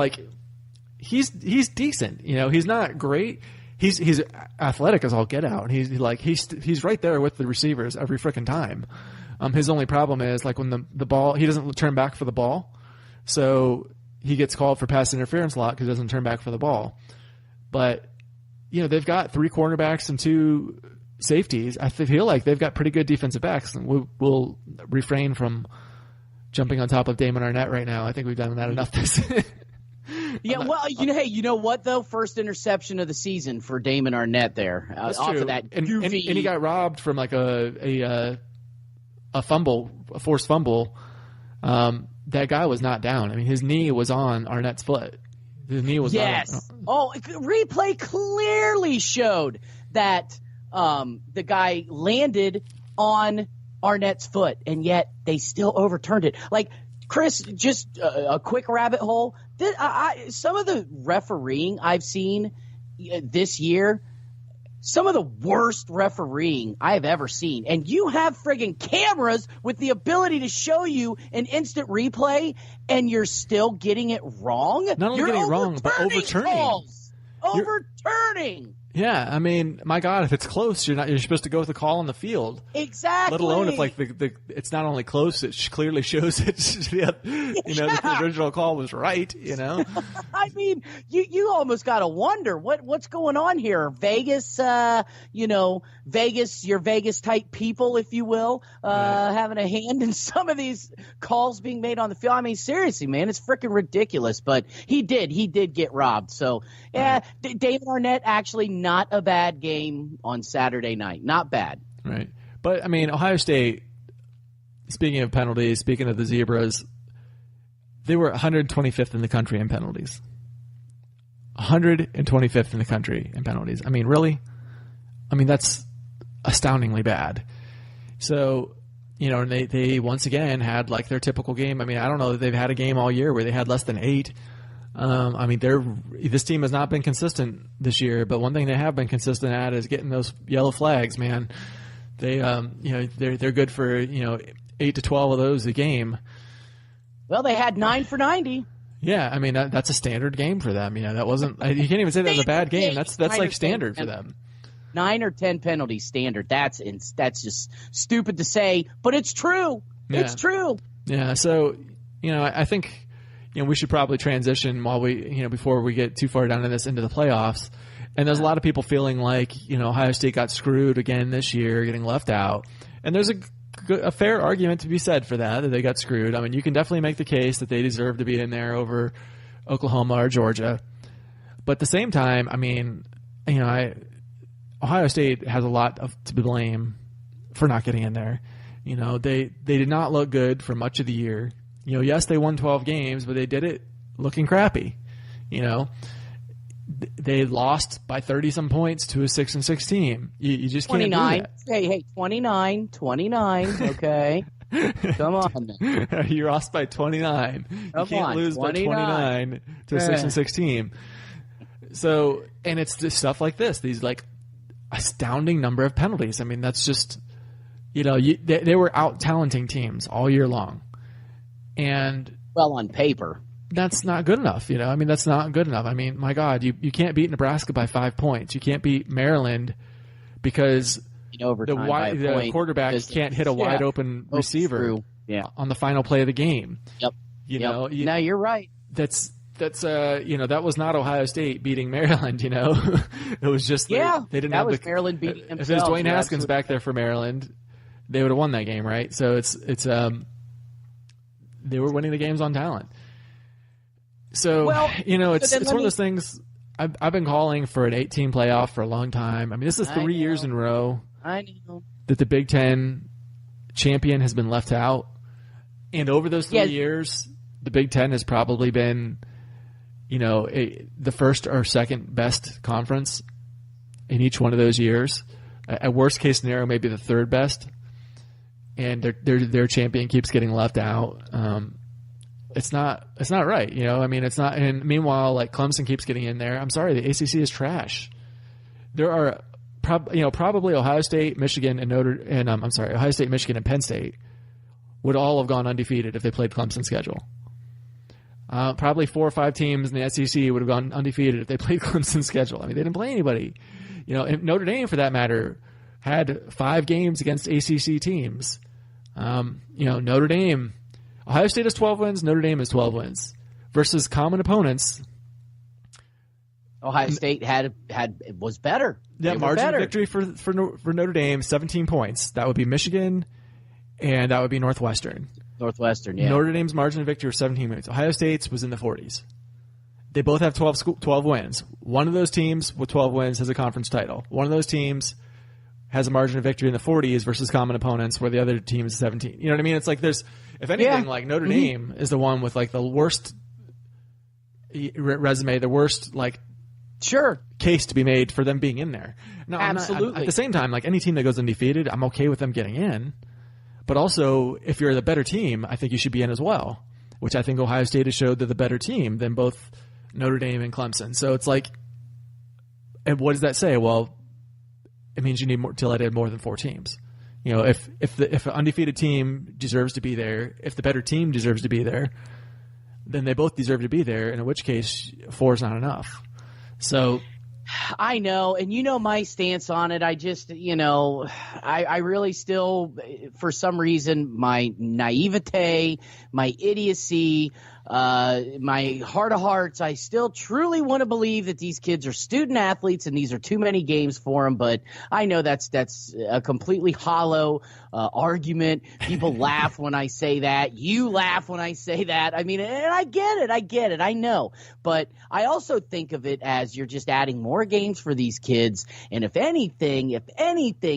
[SPEAKER 3] he's decent. He's not great. He's athletic as all get out, and he's right there with the receivers every freaking time. His only problem is when the ball, he doesn't turn back for the ball, so he gets called for pass interference a lot because he doesn't turn back for the ball. But they've got 3 cornerbacks and 2 safeties. I feel like they've got pretty good defensive backs, and we'll refrain from jumping on top of Damon Arnett right now. I think we've done that enough this.
[SPEAKER 2] Yeah, well, hey, you know what though? First interception of the season for Damon Arnett there.
[SPEAKER 3] That's
[SPEAKER 2] off
[SPEAKER 3] true.
[SPEAKER 2] Of that
[SPEAKER 3] and he got robbed from a fumble, a forced fumble. That guy was not down. I mean, his knee was on Arnett's foot. His knee was replay clearly showed that the guy landed on Arnett's foot, and yet they still overturned it. Chris, just a quick rabbit hole. Some of the refereeing I've seen this year, some of the worst refereeing I have ever seen. And you have friggin' cameras with the ability to show you an instant replay, and you're still getting it wrong? Not only getting it wrong, but overturning.
[SPEAKER 2] Overturning.
[SPEAKER 3] Yeah, I mean, my God, if it's close, you're supposed to go with the call on the field.
[SPEAKER 2] Exactly.
[SPEAKER 3] Let alone if like it's not only close, it clearly shows it. That the original call was right.
[SPEAKER 2] I mean, you almost got to wonder what's going on here. Vegas, Vegas, your Vegas type people, if you will, having a hand in some of these calls being made on the field. I mean, seriously, man, it's freaking ridiculous. But he did get robbed. So yeah, David Arnett actually not a bad game on Saturday night. Not bad.
[SPEAKER 3] Right. But, I mean, Ohio State, speaking of penalties, speaking of the Zebras, they were 125th in the country in penalties. 125th in the country in penalties. I mean, really? I mean, that's astoundingly bad. So, and they once again had like their typical game. I mean, I don't know that they've had a game all year where they had less than 8. I mean, this team has not been consistent this year, but one thing they have been consistent at is getting those yellow flags, man. They, they're good for 8 to 12 of those a game.
[SPEAKER 2] Well, they had 9 for 90.
[SPEAKER 3] Yeah, I mean that's a standard game for them. That wasn't. You can't even say that was a bad game. That's like standard for them.
[SPEAKER 2] 9 or 10 penalties standard. That's just stupid to say, but it's true. Yeah. It's true.
[SPEAKER 3] Yeah. So I think. We should probably transition while we, before we get too far down in this into the playoffs. And there's a lot of people feeling like, Ohio State got screwed again this year, getting left out. And there's a fair argument to be said for that they got screwed. I mean, you can definitely make the case that they deserve to be in there over Oklahoma or Georgia. But at the same time, I mean, Ohio State has a lot to blame for not getting in there. They did not look good for much of the year. Yes, they won 12 games, but they did it looking crappy. They lost by 30-some points to a 6-6 team. You just can't do that.
[SPEAKER 2] Hey, 29, okay? Come on.
[SPEAKER 3] You lost by 29. You can't lose 29. By 29 to a 6-6 team. So, and it's just stuff like this, these like astounding number of penalties. I mean, that's just, they were out-talenting teams all year long. And
[SPEAKER 2] well, on paper,
[SPEAKER 3] that's not good enough. I mean, that's not good enough. I mean, my God, you can't beat Nebraska by 5 points. You can't beat Maryland because the quarterback can't hit a wide open receiver on the final play of the game.
[SPEAKER 2] Yep. No, you're right.
[SPEAKER 3] That's that was not Ohio State beating Maryland. It was just they didn't have
[SPEAKER 2] Maryland beating themselves.
[SPEAKER 3] If it was Dwayne Haskins back there for Maryland, they would have won that game, right? So it's they were winning the games on talent. So, it's one of those things I've been calling for an 18 playoff for a long time. I mean, this is 3 years in a row that the Big Ten champion has been left out. And over those 3 years, the Big Ten has probably been, the first or second best conference in each one of those years. At worst case scenario, maybe the third best. And their champion keeps getting left out. It's not right, I mean, it's not. And meanwhile, like Clemson keeps getting in there. I'm sorry, the ACC is trash. There are probably Ohio State, Michigan, and Ohio State, Michigan, and Penn State would all have gone undefeated if they played Clemson's schedule. Probably 4 or 5 teams in the SEC would have gone undefeated if they played Clemson's schedule. I mean, they didn't play anybody. And Notre Dame, for that matter, had 5 games against ACC teams. Notre Dame, Ohio State has 12 wins, Notre Dame has 12 wins. Versus common opponents,
[SPEAKER 2] Ohio State was better.
[SPEAKER 3] Yeah, margin of victory for Notre Dame, 17 points. That would be Michigan, and that would be Northwestern.
[SPEAKER 2] Yeah.
[SPEAKER 3] Notre Dame's margin of victory was 17 points. Ohio State's was in the 40s. They both have 12 wins. One of those teams with 12 wins has a conference title. One of those teams has a margin of victory in the 40s versus common opponents where the other team is 17. You know what I mean? It's like there's, if anything, like Notre Dame is the one with like the worst resume, the worst case to be made for them being in there. No,
[SPEAKER 2] absolutely.
[SPEAKER 3] At the same time, like any team that goes undefeated, I'm okay with them getting in. But also, if you're the better team, I think you should be in as well, which I think Ohio State has showed they're the better team than both Notre Dame and Clemson. So it's like, and what does that say? Well, it means you need to let in more than 4 teams. If an undefeated team deserves to be there, if the better team deserves to be there, then they both deserve to be there, in which case 4 is not enough. So
[SPEAKER 2] I know, and you know my stance on it. I just, I really still, for some reason, my naivete, my idiocy, my heart of hearts, I still truly want to believe that these kids are student athletes and these are too many games for them. But I know that's a completely hollow argument. People laugh when I say that. You laugh when I say that. I mean, and I get it. I know. But I also think of it as you're just adding more games for these kids. And if anything,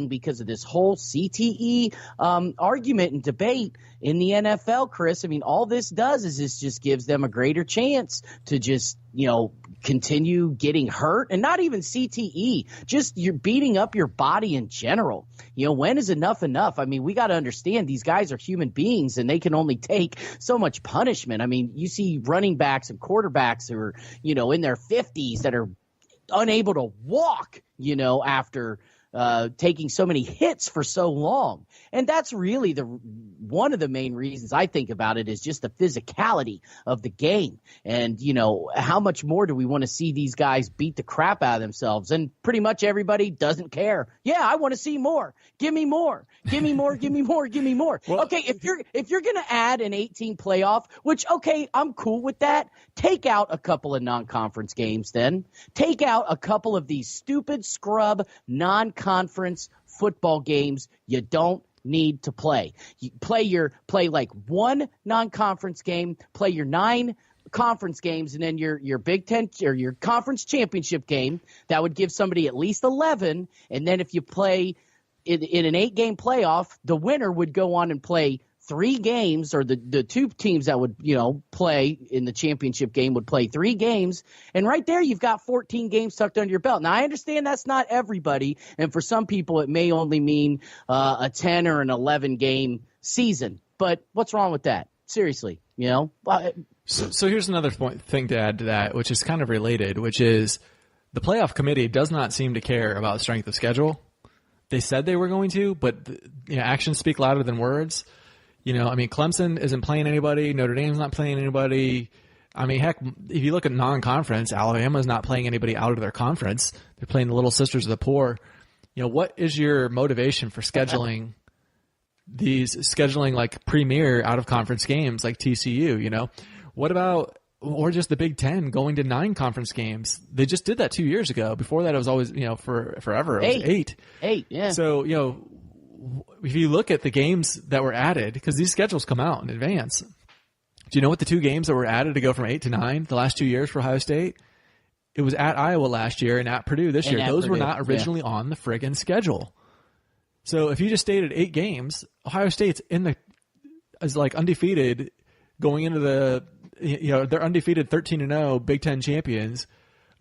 [SPEAKER 2] because of this whole CTE argument and debate in the NFL, Chris, I mean, all this does is this just gives them a greater chance to just, continue getting hurt, and not even CTE, just you're beating up your body in general. When is enough? I mean, we got to understand these guys are human beings and they can only take so much punishment. I mean, you see running backs and quarterbacks who are, in their 50s that are unable to walk, after taking so many hits for so long. And that's really one of the main reasons I think about it is just the physicality of the game. And, how much more do we want to see these guys beat the crap out of themselves? And pretty much everybody doesn't care. Yeah, I want to see more. Give me more. Give me more. Give me more. Give me more. Well, okay, if you're going to add an 18 playoff, which, okay, I'm cool with that. Take out a couple of non-conference games then. Take out a couple of these stupid scrub non-conference football games you don't need to play. You play like one non-conference game, play your 9 conference games, and then your Big Ten or your conference championship game. That would give somebody at least 11. And then if you play in an 8-game playoff, the winner would go on and play 3 games, or the 2 teams that would, play in the championship game would play 3 games. And right there, you've got 14 games tucked under your belt. Now, I understand that's not everybody. And for some people, it may only mean a 10 or an 11 game season. But what's wrong with that? Seriously,
[SPEAKER 3] So here's another thing to add to that, which is kind of related, which is the playoff committee does not seem to care about strength of schedule. They said they were going to, but actions speak louder than words. Clemson isn't playing anybody. Notre Dame's not playing anybody. I mean, heck, if you look at non-conference, Alabama's not playing anybody out of their conference. They're playing the Little Sisters of the Poor. What is your motivation for scheduling like premier out-of-conference games like TCU, What about, or just the Big Ten going to 9 conference games? They just did that 2 years ago. Before that, it was always, forever. It was 8.
[SPEAKER 2] 8, yeah.
[SPEAKER 3] So, if you look at the games that were added, because these schedules come out in advance, do you know what the 2 games that were added to go from 8 to 9 the last 2 years for Ohio State? It was at Iowa last year and at Purdue this year. Those were not originally on the friggin' schedule. So if you just stayed at 8 games, Ohio State's is like undefeated going into they're undefeated 13-0 Big Ten champions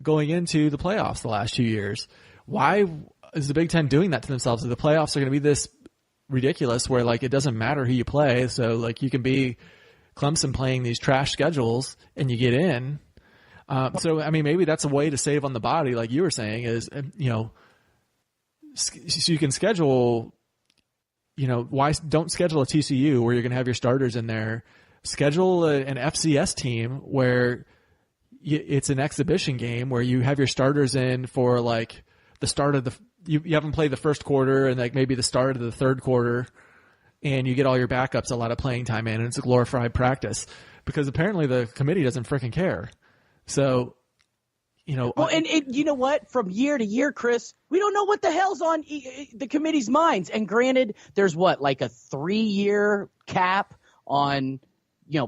[SPEAKER 3] going into the playoffs the last 2 years. Why is the Big Ten doing that to themselves? The playoffs are going to be this ridiculous where it doesn't matter who you play. So you can be Clemson playing these trash schedules and you get in. So maybe that's a way to save on the body, like you were saying, is so you can schedule. Why don't schedule a TCU where you're going to have your starters in there? Schedule an FCS team where it's an exhibition game where you have your starters in for the start of you haven't played the first quarter and maybe the start of the third quarter, and you get all your backups a lot of playing time in, and it's a glorified practice because apparently the committee doesn't freaking care. So,
[SPEAKER 2] well, and you know what? From year to year, Chris, we don't know what the hell's on the committee's minds. And granted, there's a 3-year cap on.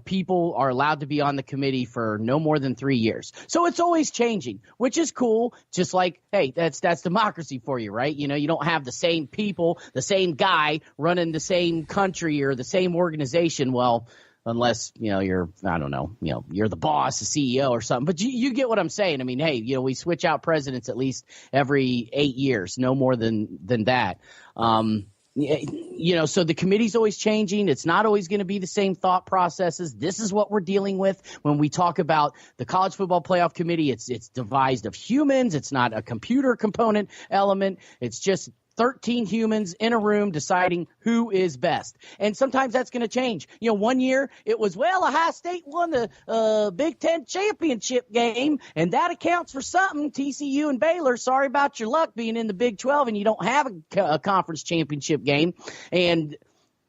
[SPEAKER 2] People are allowed to be on the committee for no more than 3 years. So it's always changing, which is cool. Just like, hey, that's democracy for you, right? You don't have the same people, the same guy running the same country or the same organization. Well, unless, you're, I don't know, you're the boss, the CEO or something. But you get what I'm saying. I mean, hey, we switch out presidents at least every 8 years, no more than that. So the committee's always changing. It's not always going to be the same thought processes. This is what we're dealing with when we talk about the College Football Playoff Committee. It's devised of humans. It's not a computer component element. It's just 13 humans in a room deciding who is best. And sometimes that's going to change. You know, one year it was, Ohio State won the Big Ten championship game, and that accounts for something. TCU and Baylor, sorry about your luck being in the Big 12 and you don't have a conference championship game. And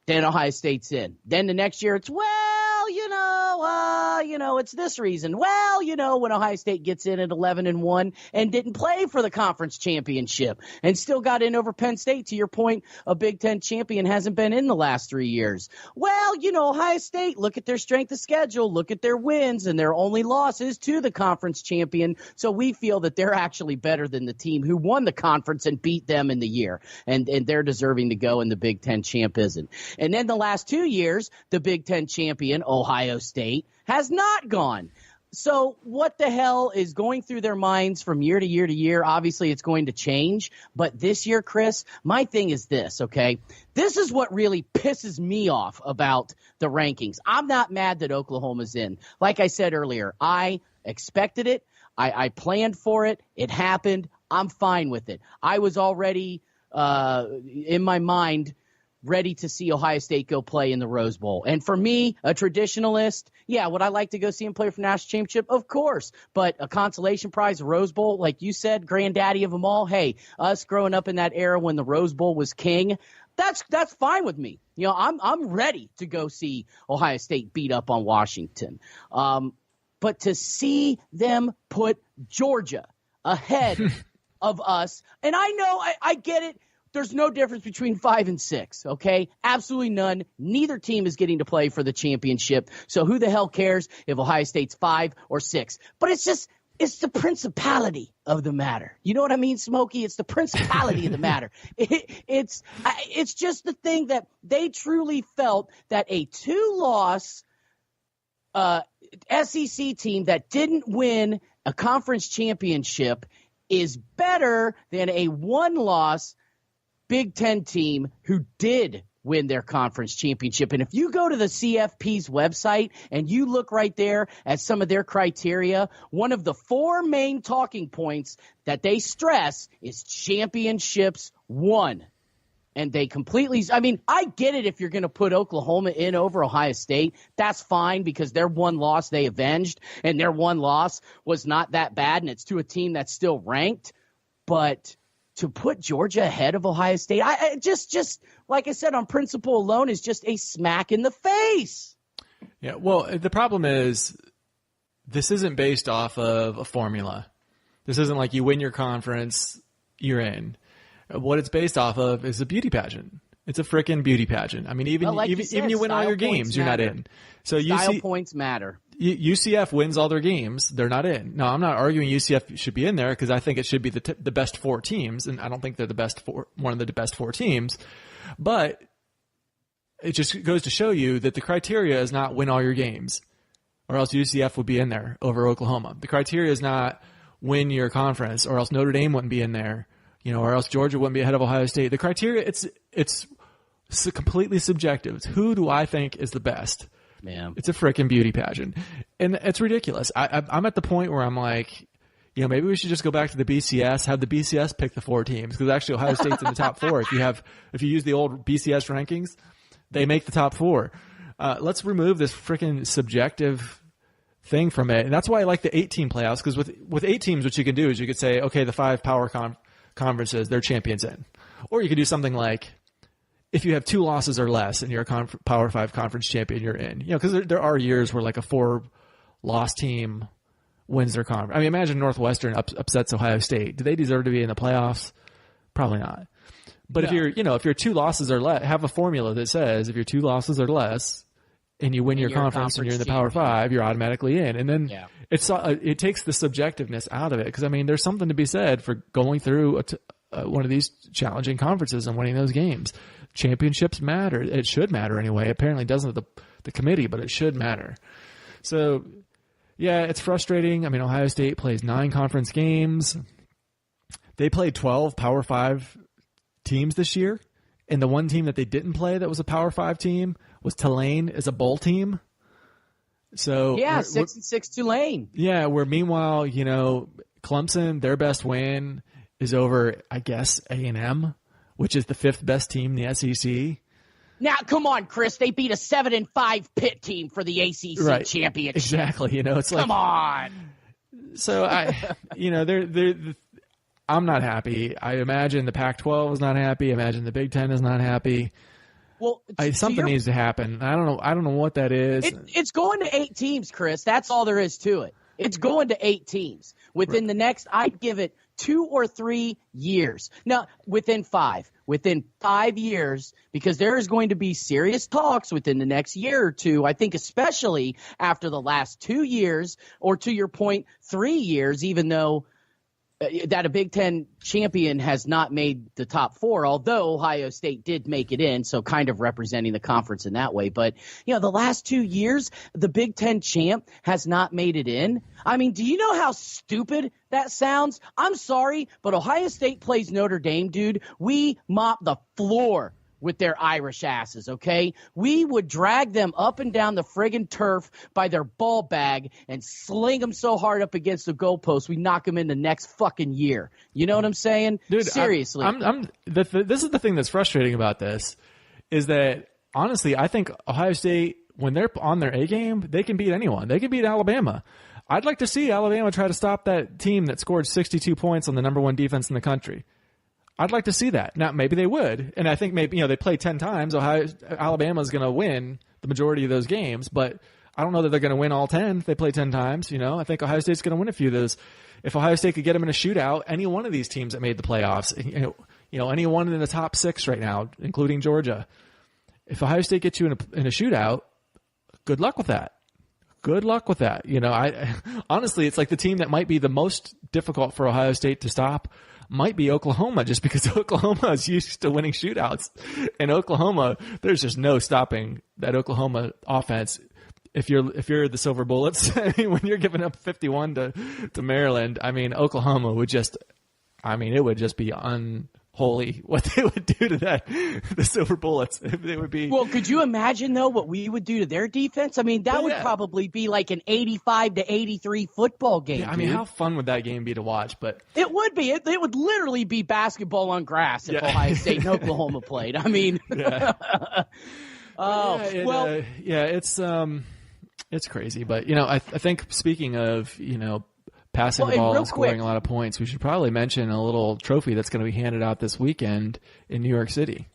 [SPEAKER 2] then Ohio State's in. Then the next year it's, it's this reason. When Ohio State gets in at 11-1 and didn't play for the conference championship and still got in over Penn State, to your point, a Big Ten champion hasn't been in the last 3 years. Ohio State, look at their strength of schedule, look at their wins, and their only losses to the conference champion. So we feel that they're actually better than the team who won the conference and beat them in the year. And they're deserving to go, and the Big Ten champ isn't. And then the last 2 years, the Big Ten champion, Ohio State, has not gone. So what the hell is going through their minds from year to year to year? Obviously, it's going to change. But this year, Chris, my thing is this, okay? This is what really pisses me off about the rankings. I'm not mad that Oklahoma's in. Like I said earlier, I expected it. I planned for it. It happened. I'm fine with it. I was already in my mind ready to see Ohio State go play in the Rose Bowl. And for me, a traditionalist, would I like to go see him play for national championship? Of course. But a consolation prize, a Rose Bowl, like you said, granddaddy of them all. Hey, us growing up in that era when the Rose Bowl was king, that's fine with me. I'm ready to go see Ohio State beat up on Washington. But to see them put Georgia ahead of us, and I know I get it. There's no difference between 5 and 6, okay? Absolutely none. Neither team is getting to play for the championship. So who the hell cares if Ohio State's 5 or 6? But it's the principality of the matter. You know what I mean, Smokey? It's the principality of the matter. It's just the thing that they truly felt that a 2-loss SEC team that didn't win a conference championship is better than a 1-loss Big Ten team who did win their conference championship. And if you go to the CFP's website and you look right there at some of their criteria, one of the 4 main talking points that they stress is championships won. And they completely – I get it if you're going to put Oklahoma in over Ohio State. That's fine because their 1 loss they avenged, and their 1 loss was not that bad, and it's to a team that's still ranked. But – to put Georgia ahead of Ohio State, I just like I said, on principle alone, is just a smack in the face.
[SPEAKER 3] Yeah, well, the problem is this isn't based off of a formula. This isn't like you win your conference, you're in. What it's based off of is a beauty pageant. It's a freaking beauty pageant. Even you win all your games, you're not in. So
[SPEAKER 2] style points matter.
[SPEAKER 3] UCF wins all their games, they're not in. No, I'm not arguing UCF should be in there because I think it should be the best 4 teams, and I don't think they're one of the best 4 teams. But it just goes to show you that the criteria is not win all your games, or else UCF would be in there over Oklahoma. The criteria is not win your conference, or else Notre Dame wouldn't be in there, or else Georgia wouldn't be ahead of Ohio State. The criteria, it's completely subjective. It's who do I think is the best?
[SPEAKER 2] Man.
[SPEAKER 3] It's a freaking beauty pageant. And it's ridiculous. I'm at the point where I'm like, maybe we should just go back to the BCS, have the BCS pick the 4 teams, because actually Ohio State's in the top 4. If you use the old BCS rankings, they make the top 4. Let's remove this freaking subjective thing from it. And that's why I like the 8-team playoffs, because with 8 teams, what you can do is you could say, okay, the 5 power conferences, they're champions in. Or you could do something like, if you have 2 losses or less and you're a Power 5 conference champion, you're in. Because there are years where like a 4-loss team wins their conference. Imagine Northwestern upsets Ohio State. Do they deserve to be in the playoffs? Probably not. But if you're 2 losses or less, have a formula that says if you're 2 losses or less and you win your conference and you're in the Power 5, you're automatically in. And then it takes the subjectiveness out of it, because there's something to be said for going through one of these challenging conferences and winning those games. Championships matter. It should matter anyway. It apparently doesn't at the committee, but it should matter. So, yeah, it's frustrating. Ohio State plays 9 conference games. They played 12 Power 5 teams this year, and the one team that they didn't play that was a Power 5 team was Tulane as a bowl team. So
[SPEAKER 2] 6-6 Tulane.
[SPEAKER 3] Yeah, where meanwhile, Clemson, their best win is over, I guess, A&M, which is the 5th best team in the SEC.
[SPEAKER 2] Now, come on, Chris. They beat a 7-5 Pitt team for the ACC championship.
[SPEAKER 3] Exactly. It's like,
[SPEAKER 2] come on.
[SPEAKER 3] So I'm not happy. I imagine the Pac-12 is not happy. I imagine the Big Ten is not happy.
[SPEAKER 2] Well,
[SPEAKER 3] something needs to happen. I don't know what that is.
[SPEAKER 2] It's going to 8 teams, Chris. That's all there is to it. It's going to 8 teams. Within the next, I'd give it 2 or 3 years. Now, within 5 years, because there is going to be serious talks within the next year or two, I think especially after the last 2 years, or to your point, 3 years, even though that a Big Ten champion has not made the top 4, although Ohio State did make it in, so kind of representing the conference in that way. But, the last 2 years, the Big Ten champ has not made it in. I mean, do you know how stupid that sounds? I'm sorry, but Ohio State plays Notre Dame, dude. We mop the floor with their Irish asses, okay? We would drag them up and down the friggin' turf by their ball bag and sling them so hard up against the goalpost we knock them in the next fucking year. You know what I'm saying?
[SPEAKER 3] Dude,
[SPEAKER 2] seriously.
[SPEAKER 3] This is the thing that's frustrating about this, is that, honestly, I think Ohio State, when they're on their A game, they can beat anyone. They can beat Alabama. I'd like to see Alabama try to stop that team that scored 62 points on the number 1 defense in the country. I'd like to see that. Now, maybe they would, and I think maybe they play 10 times. Alabama's going to win the majority of those games, but I don't know that they're going to win all 10 if they play 10 times. I think Ohio State's going to win a few of those. If Ohio State could get them in a shootout, any one of these teams that made the playoffs, any one in the top 6 right now, including Georgia. If Ohio State gets you in a shootout, good luck with that. Good luck with that. Honestly, it's like the team that might be the most difficult for Ohio State to stop might be Oklahoma, just because Oklahoma is used to winning shootouts. And Oklahoma, there's just no stopping that Oklahoma offense. If you're the Silver Bullets, when you're giving up 51 to Maryland, Oklahoma would just, it would just be unholy what they would do to the Silver Bullets. They would be. Well,
[SPEAKER 2] could you imagine though what we would do to their defense? That would probably be like an 85-83 football game.
[SPEAKER 3] Yeah, how fun would that game be to watch? But
[SPEAKER 2] it would be. It would literally be basketball on grass if Ohio State and Oklahoma played.
[SPEAKER 3] It's crazy. But I think, speaking of passing the ball and scoring a lot of points, we should probably mention a little trophy that's going to be handed out this weekend in New York City.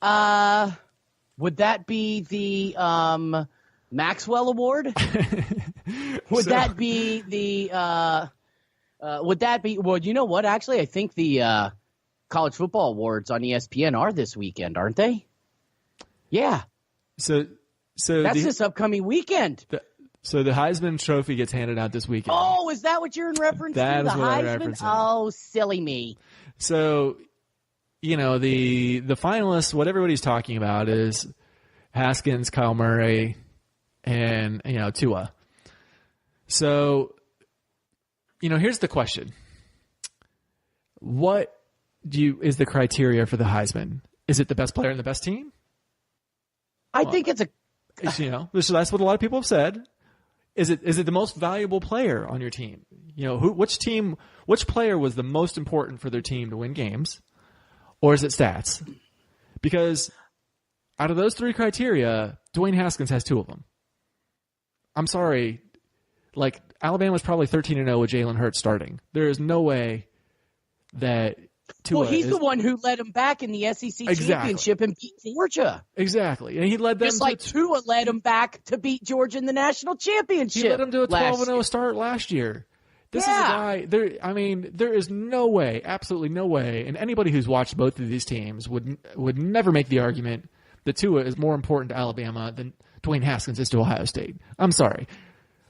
[SPEAKER 2] Would that be the Maxwell Award? Would that be the well, you know what? Actually, I think the college football awards on ESPN are this weekend, aren't they? Yeah. So that's this upcoming weekend.
[SPEAKER 3] So the Heisman Trophy gets handed out this weekend.
[SPEAKER 2] Oh, is that what you're in reference to?
[SPEAKER 3] That is
[SPEAKER 2] the
[SPEAKER 3] what
[SPEAKER 2] Heisman?
[SPEAKER 3] I'm referencing.
[SPEAKER 2] Oh, silly me.
[SPEAKER 3] So, the finalists, what everybody's talking about is Haskins, Kyle Murray, and, Tua. So, here's the question. What is the criteria for the Heisman? Is it the best player in the best team?
[SPEAKER 2] I think it's
[SPEAKER 3] so that's what a lot of people have said. Is it the most valuable player on your team? Which player was the most important for their team to win games? Or is it stats? Because out of those 3 criteria, Dwayne Haskins has 2 of them. I'm sorry. Alabama's probably 13-0 with Jalen Hurts starting. There is no way that Tua
[SPEAKER 2] he's the one who led them back in the SEC championship and beat Georgia.
[SPEAKER 3] Exactly. And he led them
[SPEAKER 2] just like Tua led them back to beat Georgia in the national championship.
[SPEAKER 3] He led them to a 12-0 start last year. This is a guy, there is no way, absolutely no way, and anybody who's watched both of these teams would never make the argument that Tua is more important to Alabama than Dwayne Haskins is to Ohio State. I'm sorry.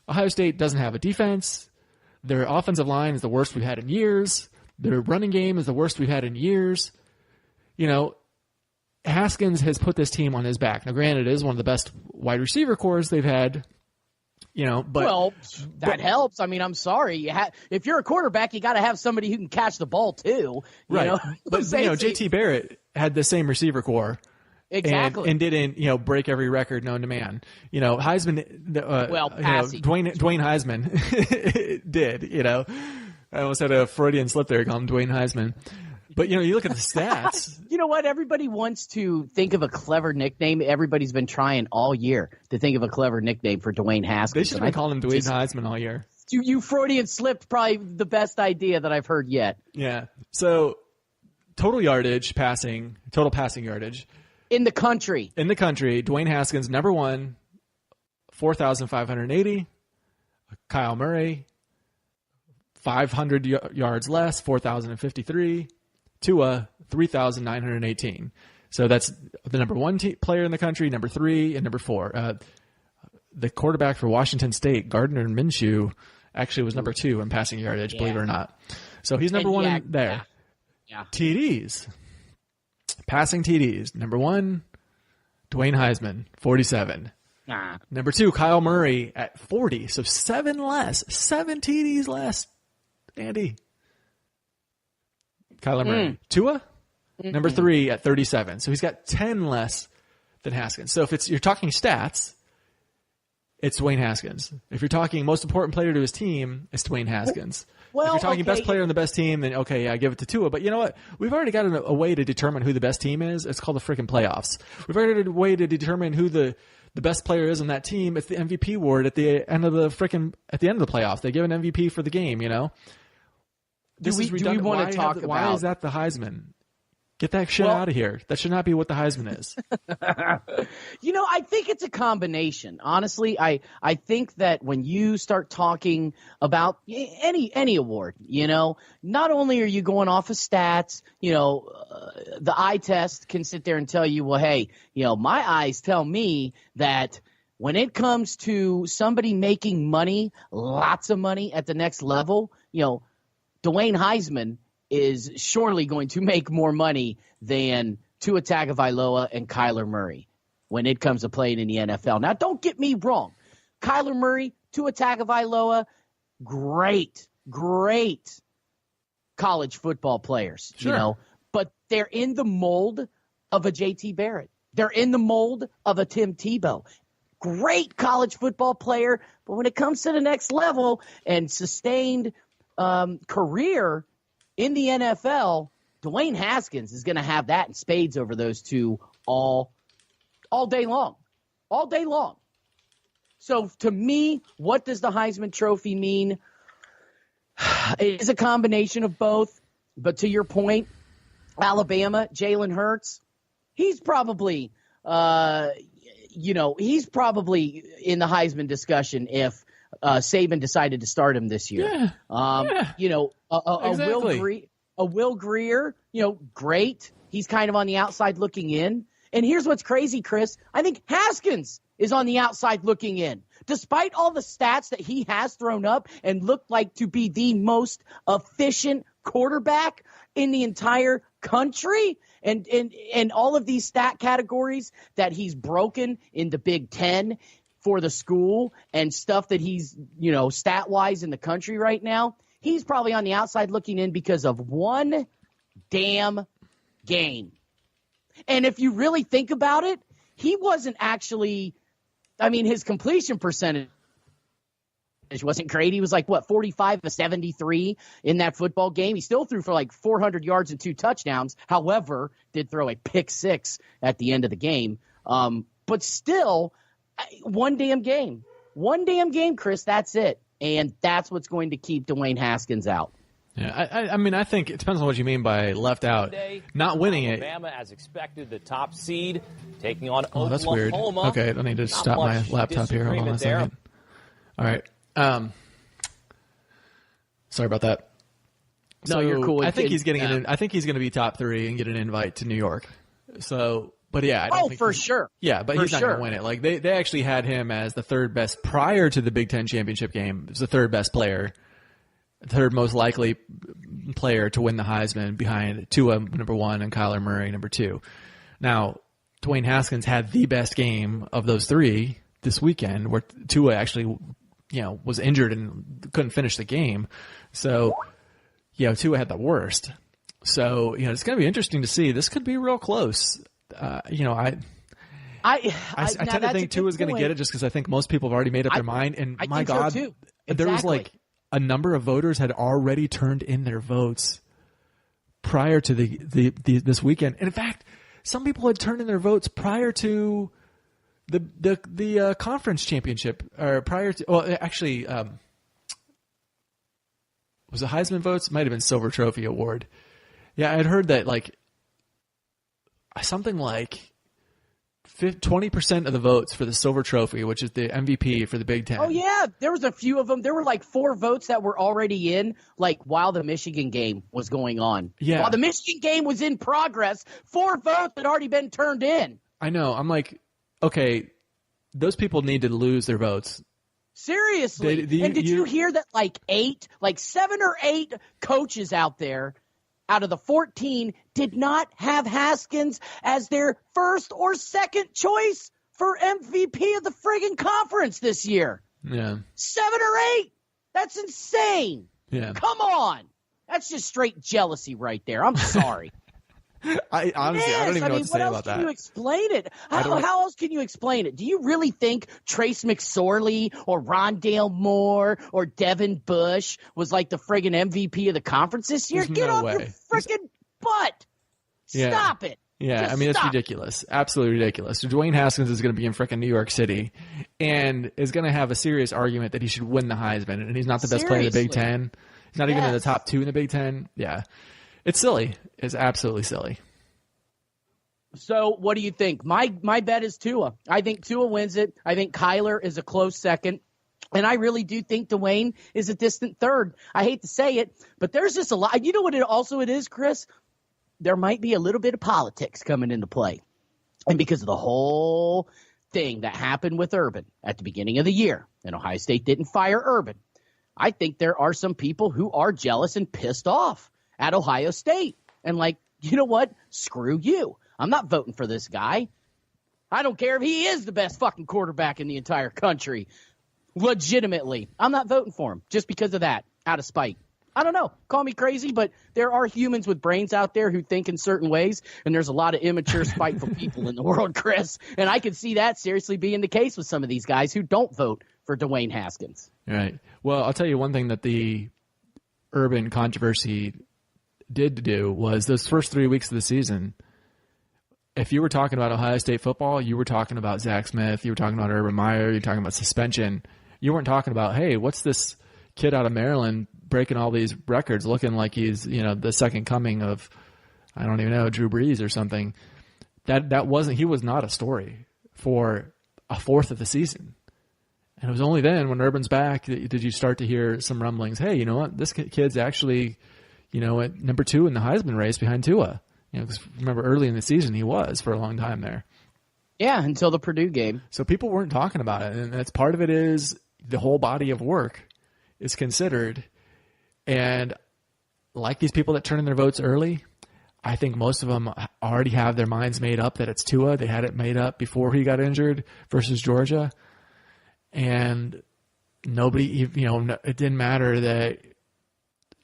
[SPEAKER 3] Ohio State doesn't have a defense. Their offensive line is the worst we've had in years. Their running game is the worst we've had in years. Haskins has put this team on his back. Now, granted, it is one of the best wide receiver cores they've had. But
[SPEAKER 2] that helps. I'm sorry. If you're a quarterback, you got to have somebody who can catch the ball too.
[SPEAKER 3] Right. But JT Barrett had the same receiver core.
[SPEAKER 2] Exactly.
[SPEAKER 3] And didn't, break every record known to man. Heisman, Dwayne Heisman did, I almost had a Freudian slip there, call him Dwayne Heisman. But, you look at the stats.
[SPEAKER 2] You know what? Everybody wants to think of a clever nickname. Everybody's been trying all year to think of a clever nickname for Dwayne Haskins.
[SPEAKER 3] They should have been calling him Dwayne Heisman all year.
[SPEAKER 2] You Freudian slipped, probably the best idea that I've heard yet.
[SPEAKER 3] Yeah. So total passing yardage.
[SPEAKER 2] In the country,
[SPEAKER 3] Dwayne Haskins, number 1, 4,580. Kyle Murray, 500 yards less, 4,053. Tua, 3,918. So that's the number 1 player in the country, number 3, and number 4. The quarterback for Washington State, Gardner Minshew, actually was number 2 in passing yardage, believe it or not. So he's number 1 in there.
[SPEAKER 2] Yeah.
[SPEAKER 3] TDs. Passing TDs. Number 1, Dwayne Heisman, 47. Number 2, Kyle Murray at 40. So 7 less. 7 TDs less. Andy. Kyler Murray. Tua, number 3 at 37. So he's got 10 less than Haskins. So if you're talking stats, it's Dwayne Haskins. If you're talking most important player to his team, it's Dwayne Haskins. If you're talking best player on the best team, then I give it to Tua. But you know what? We've already got a way to determine who the best team is. It's called the freaking playoffs. We've already got a way to determine who the best player is on that team. It's the MVP award at the end of the playoffs. They give an MVP for the game. Do we want to talk about why is that the Heisman? Get that shit out of here. That should not be what the Heisman is.
[SPEAKER 2] I think it's a combination. Honestly, I think that when you start talking about any award, not only are you going off of stats, the eye test can sit there and tell you, well, hey, my eyes tell me that when it comes to somebody making money, lots of money at the next level, Dwayne Heisman is surely going to make more money than Tua Tagovailoa and Kyler Murray when it comes to playing in the NFL. Now, don't get me wrong. Kyler Murray, Tua Tagovailoa, great college football players, but they're in the mold of a JT Barrett. They're in the mold of a Tim Tebow. Great college football player, but when it comes to the next level and sustained career in the NFL, Dwayne Haskins is going to have that in spades over those two all day long. All day long. So to me, what does the Heisman Trophy mean? It is a combination of both. But to your point, Alabama, Jalen Hurts, he's probably he's probably in the Heisman discussion if Saban decided to start him this year.
[SPEAKER 3] Exactly.
[SPEAKER 2] Will Grier, great. He's kind of on the outside looking in. And here's what's crazy, Chris. I think Haskins is on the outside looking in. Despite all the stats that he has thrown up and looked like to be the most efficient quarterback in the entire country, and all of these stat categories that he's broken in the Big Ten for the school and stuff that he's, stat-wise in the country right now, he's probably on the outside looking in because of one damn game. And if you really think about it, he wasn't actually – his completion percentage wasn't great. He was 45 to 73 in that football game. He still threw for 400 yards and 2 touchdowns. However, did throw a pick 6 at the end of the game. But still, one damn game. One damn game, Chris, that's it. And that's what's going to keep Dwayne Haskins out.
[SPEAKER 3] Yeah, I think it depends on what you mean by left out. Not winning it.
[SPEAKER 4] Alabama, as expected, the top seed, taking on Oklahoma.
[SPEAKER 3] That's weird. Okay, I need to stop my laptop here. Hold on a second. All right. Sorry about that.
[SPEAKER 2] No, you're cool.
[SPEAKER 3] I think he's getting I think he's going to be top 3 and get an invite to New York. So, but yeah, I don't think
[SPEAKER 2] for sure.
[SPEAKER 3] Yeah, but he's not going to win it. They actually had him as the 3rd best prior to the Big Ten championship game. He was the 3rd best player, 3rd most likely player to win the Heisman behind Tua number 1 and Kyler Murray number 2. Now, Dwayne Haskins had the best game of those 3 this weekend, where Tua actually, was injured and couldn't finish the game. So, Tua had the worst. So, it's going to be interesting to see. This could be real close. I tend to think Tua's going to get it just because I think most people have already made up their mind. And my God,
[SPEAKER 2] so too.
[SPEAKER 3] There was a number of voters had already turned in their votes prior to this weekend. And in fact, some people had turned in their votes prior to the conference championship, or prior to. Well, actually, was it Heisman votes? Might have been Silver Trophy Award. Yeah, I had heard that something like 20% of the votes for the Silver Trophy, which is the MVP for the Big Ten.
[SPEAKER 2] Oh, yeah. There was a few of them. There were 4 votes that were already in, while the Michigan game was going on.
[SPEAKER 3] Yeah.
[SPEAKER 2] While the Michigan game was in progress, 4 votes had already been turned in.
[SPEAKER 3] I know. I'm like, okay, those people need to lose their votes.
[SPEAKER 2] Seriously. And did you hear that 7 or 8 coaches out there out of the 14 did not have Haskins as their first or second choice for MVP of the friggin' conference this year?
[SPEAKER 3] Yeah.
[SPEAKER 2] 7 or 8. That's insane.
[SPEAKER 3] Yeah.
[SPEAKER 2] Come on. That's just straight jealousy right there. I'm sorry.
[SPEAKER 3] I honestly, I don't even know what to say about that.
[SPEAKER 2] How else can you explain it? How else can you explain it? Do you really think Trace McSorley or Rondale Moore or Devin Bush was the friggin' MVP of the conference this year? Get off your friggin' butt.
[SPEAKER 3] Yeah.
[SPEAKER 2] Stop it.
[SPEAKER 3] Yeah, it's ridiculous. Absolutely ridiculous. So Dwayne Haskins is going to be in frickin' New York City and is going to have a serious argument that he should win the Heisman, and he's not the best player in the Big Ten. He's not even in the top 2 in the Big Ten. Yeah. It's silly. It's absolutely silly.
[SPEAKER 2] So what do you think? My bet is Tua. I think Tua wins it. I think Kyler is a close second. And I really do think Dwayne is a distant third. I hate to say it, but there's just a lot. You know what it is, Chris? There might be a little bit of politics coming into play. And because of the whole thing that happened with Urban at the beginning of the year, and Ohio State didn't fire Urban, I think there are some people who are jealous and pissed off at Ohio State. And you know what? Screw you. I'm not voting for this guy. I don't care if he is the best fucking quarterback in the entire country. Legitimately. I'm not voting for him just because of that, out of spite. I don't know. Call me crazy, but there are humans with brains out there who think in certain ways, and there's a lot of immature, spiteful people in the world, Chris. And I could see that seriously being the case with some of these guys who don't vote for Dwayne Haskins.
[SPEAKER 3] Right. Well, I'll tell you one thing that the Urban controversy did do was those first 3 weeks of the season, if you were talking about Ohio State football, you were talking about Zach Smith, you were talking about Urban Meyer, you were talking about suspension. You weren't talking about, hey, what's this kid out of Maryland breaking all these records looking like he's, the second coming of, I don't even know, Drew Brees or something. He was not a story for a fourth of the season. And it was only then when Urban's back did you start to hear some rumblings, hey, you know what, this kid's actually, at number 2 in the Heisman race behind Tua. Because remember early in the season he was for a long time there.
[SPEAKER 2] Yeah, until the Purdue game.
[SPEAKER 3] So people weren't talking about it, and that's part of it is the whole body of work is considered. And like these people that turn in their votes early, I think most of them already have their minds made up that it's Tua. They had it made up before he got injured versus Georgia. And nobody, it didn't matter that,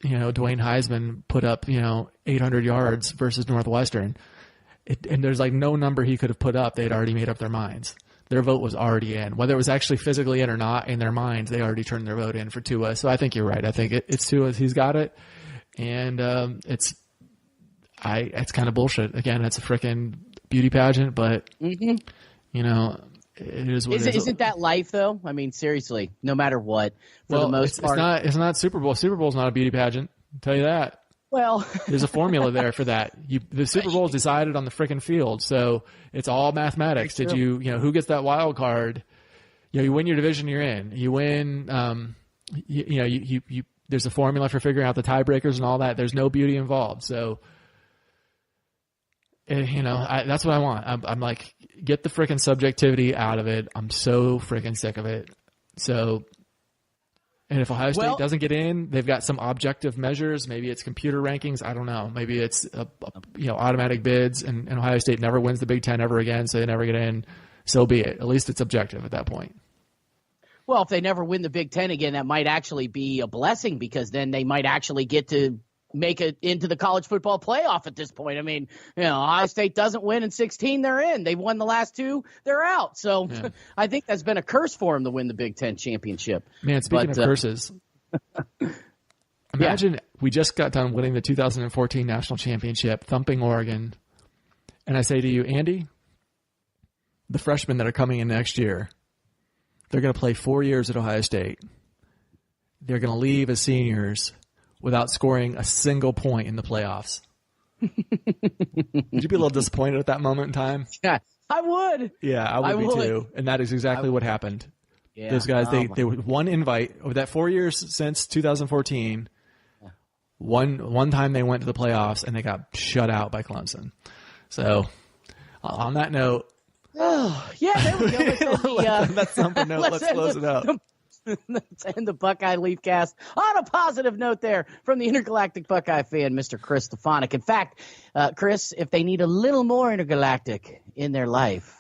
[SPEAKER 3] Dwayne Heisman put up, 800 yards versus Northwestern. And there's no number he could have put up. They'd already made up their minds. Their vote was already in. Whether it was actually physically in or not, in their minds, they already turned their vote in for Tua. So I think you're right. I think it's Tua. He's got it. And it's kind of bullshit. Again, it's a freaking beauty pageant, but, it is what it is.
[SPEAKER 2] Isn't that life, though? I mean, seriously, no matter what, for the most part.
[SPEAKER 3] It's not Super Bowl. Super Bowl's not a beauty pageant. I'll tell you that.
[SPEAKER 2] Well,
[SPEAKER 3] there's a formula there for that. The Super Bowl is decided on the freaking field, so it's all mathematics. Did you who gets that wild card? You win your division, you're in. You win. There's a formula for figuring out the tiebreakers and all that. There's no beauty involved. So, that's what I want. I'm like, get the freaking subjectivity out of it. I'm so freaking sick of it. So. And if Ohio State doesn't get in, they've got some objective measures. Maybe it's computer rankings. I don't know. Maybe it's automatic bids, and Ohio State never wins the Big Ten ever again, so they never get in. So be it. At least it's objective at that point.
[SPEAKER 2] Well, if they never win the Big Ten again, that might actually be a blessing because then they might actually get to make it into the college football playoff at this point. I mean, Ohio State doesn't win in 16, they're in. They've won the last 2, they're out. So yeah. I think that's been a curse for them to win the Big Ten championship.
[SPEAKER 3] Man, speaking of curses, imagine we just got done winning the 2014 national championship, thumping Oregon. And I say to you, Andy, the freshmen that are coming in next year, they're going to play 4 years at Ohio State. They're going to leave as seniors without scoring a single point in the playoffs. Would you be a little disappointed at that moment in time?
[SPEAKER 2] Yeah, I would.
[SPEAKER 3] Yeah, I would be too. And that is exactly what happened.
[SPEAKER 2] Yeah.
[SPEAKER 3] Those guys, they were one invite over that 4 years since 2014. One time they went to the playoffs and they got shut out by Clemson. So, on that note,
[SPEAKER 2] yeah, there we go.
[SPEAKER 3] that's something. Let's close it up.
[SPEAKER 2] Let's end the Buckeye Leafcast on a positive note there from the Intergalactic Buckeye fan, Mr. Chris Stefanik. In fact, Chris, if they need a little more intergalactic in their life,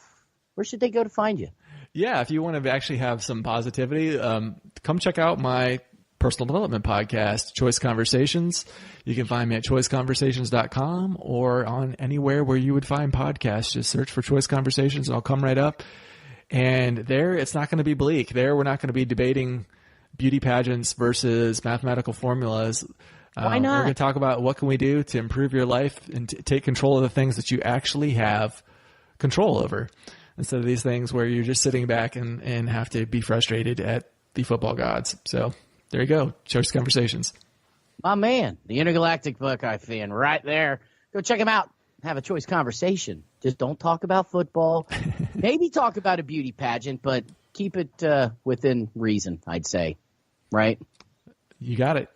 [SPEAKER 2] where should they go to find you?
[SPEAKER 3] Yeah, if you want to actually have some positivity, come check out my personal development podcast, Choice Conversations. You can find me at choiceconversations.com or on anywhere where you would find podcasts. Just search for Choice Conversations and I'll come right up. And there, it's not going to be bleak. There, we're not going to be debating beauty pageants versus mathematical formulas.
[SPEAKER 2] Why not?
[SPEAKER 3] We're going to talk about what can we do to improve your life and take control of the things that you actually have control over, instead of these things where you're just sitting back and have to be frustrated at the football gods. So there you go. Choice Conversations.
[SPEAKER 2] My man, the Intergalactic Buckeye fan right there. Go check him out. Have a choice conversation. Just don't talk about football. Maybe talk about a beauty pageant, but keep it within reason, I'd say. Right?
[SPEAKER 3] You got it.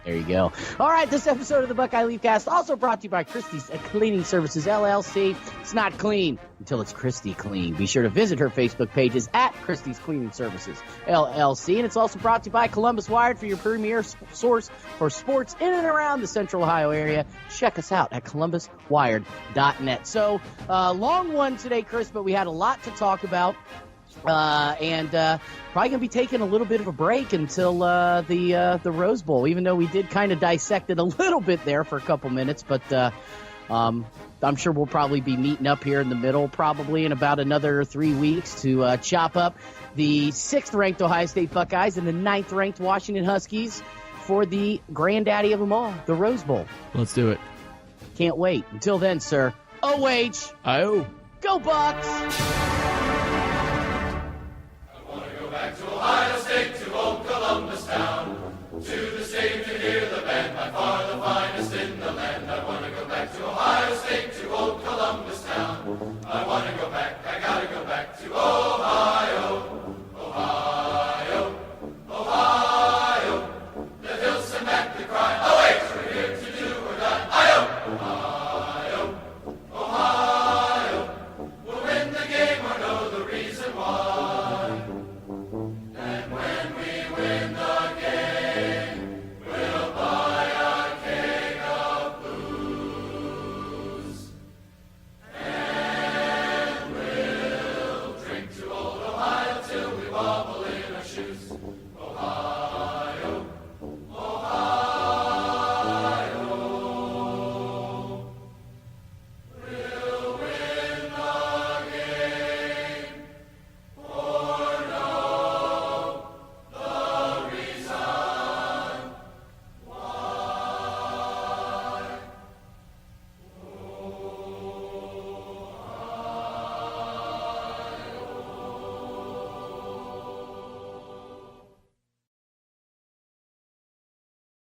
[SPEAKER 2] There you go. All right, this episode of the Buckeye Leafcast also brought to you by Christie's Cleaning Services, LLC. It's not clean until it's Christie clean. Be sure to visit her Facebook pages at Christie's Cleaning Services, LLC. And it's also brought to you by Columbus Wired for your premier source for sports in and around the Central Ohio area. Check us out at columbuswired.net. So, long one today, Chris, but we had a lot to talk about. And probably going to be taking a little bit of a break until the Rose Bowl, even though we did kind of dissect it a little bit there for a couple minutes. But I'm sure we'll probably be meeting up here in the middle probably in about another 3 weeks to chop up the 6th-ranked Ohio State Buckeyes and the 9th-ranked Washington Huskies for the granddaddy of them all, the Rose Bowl.
[SPEAKER 3] Let's do it.
[SPEAKER 2] Can't wait. Until then, sir, OH.
[SPEAKER 3] Oh.
[SPEAKER 2] Go Bucks!
[SPEAKER 5] Back to Ohio State, to old Columbus town, to the stadium to hear the band, by far the finest in the land. I want to go back to Ohio State, to old Columbus town. I want to go back.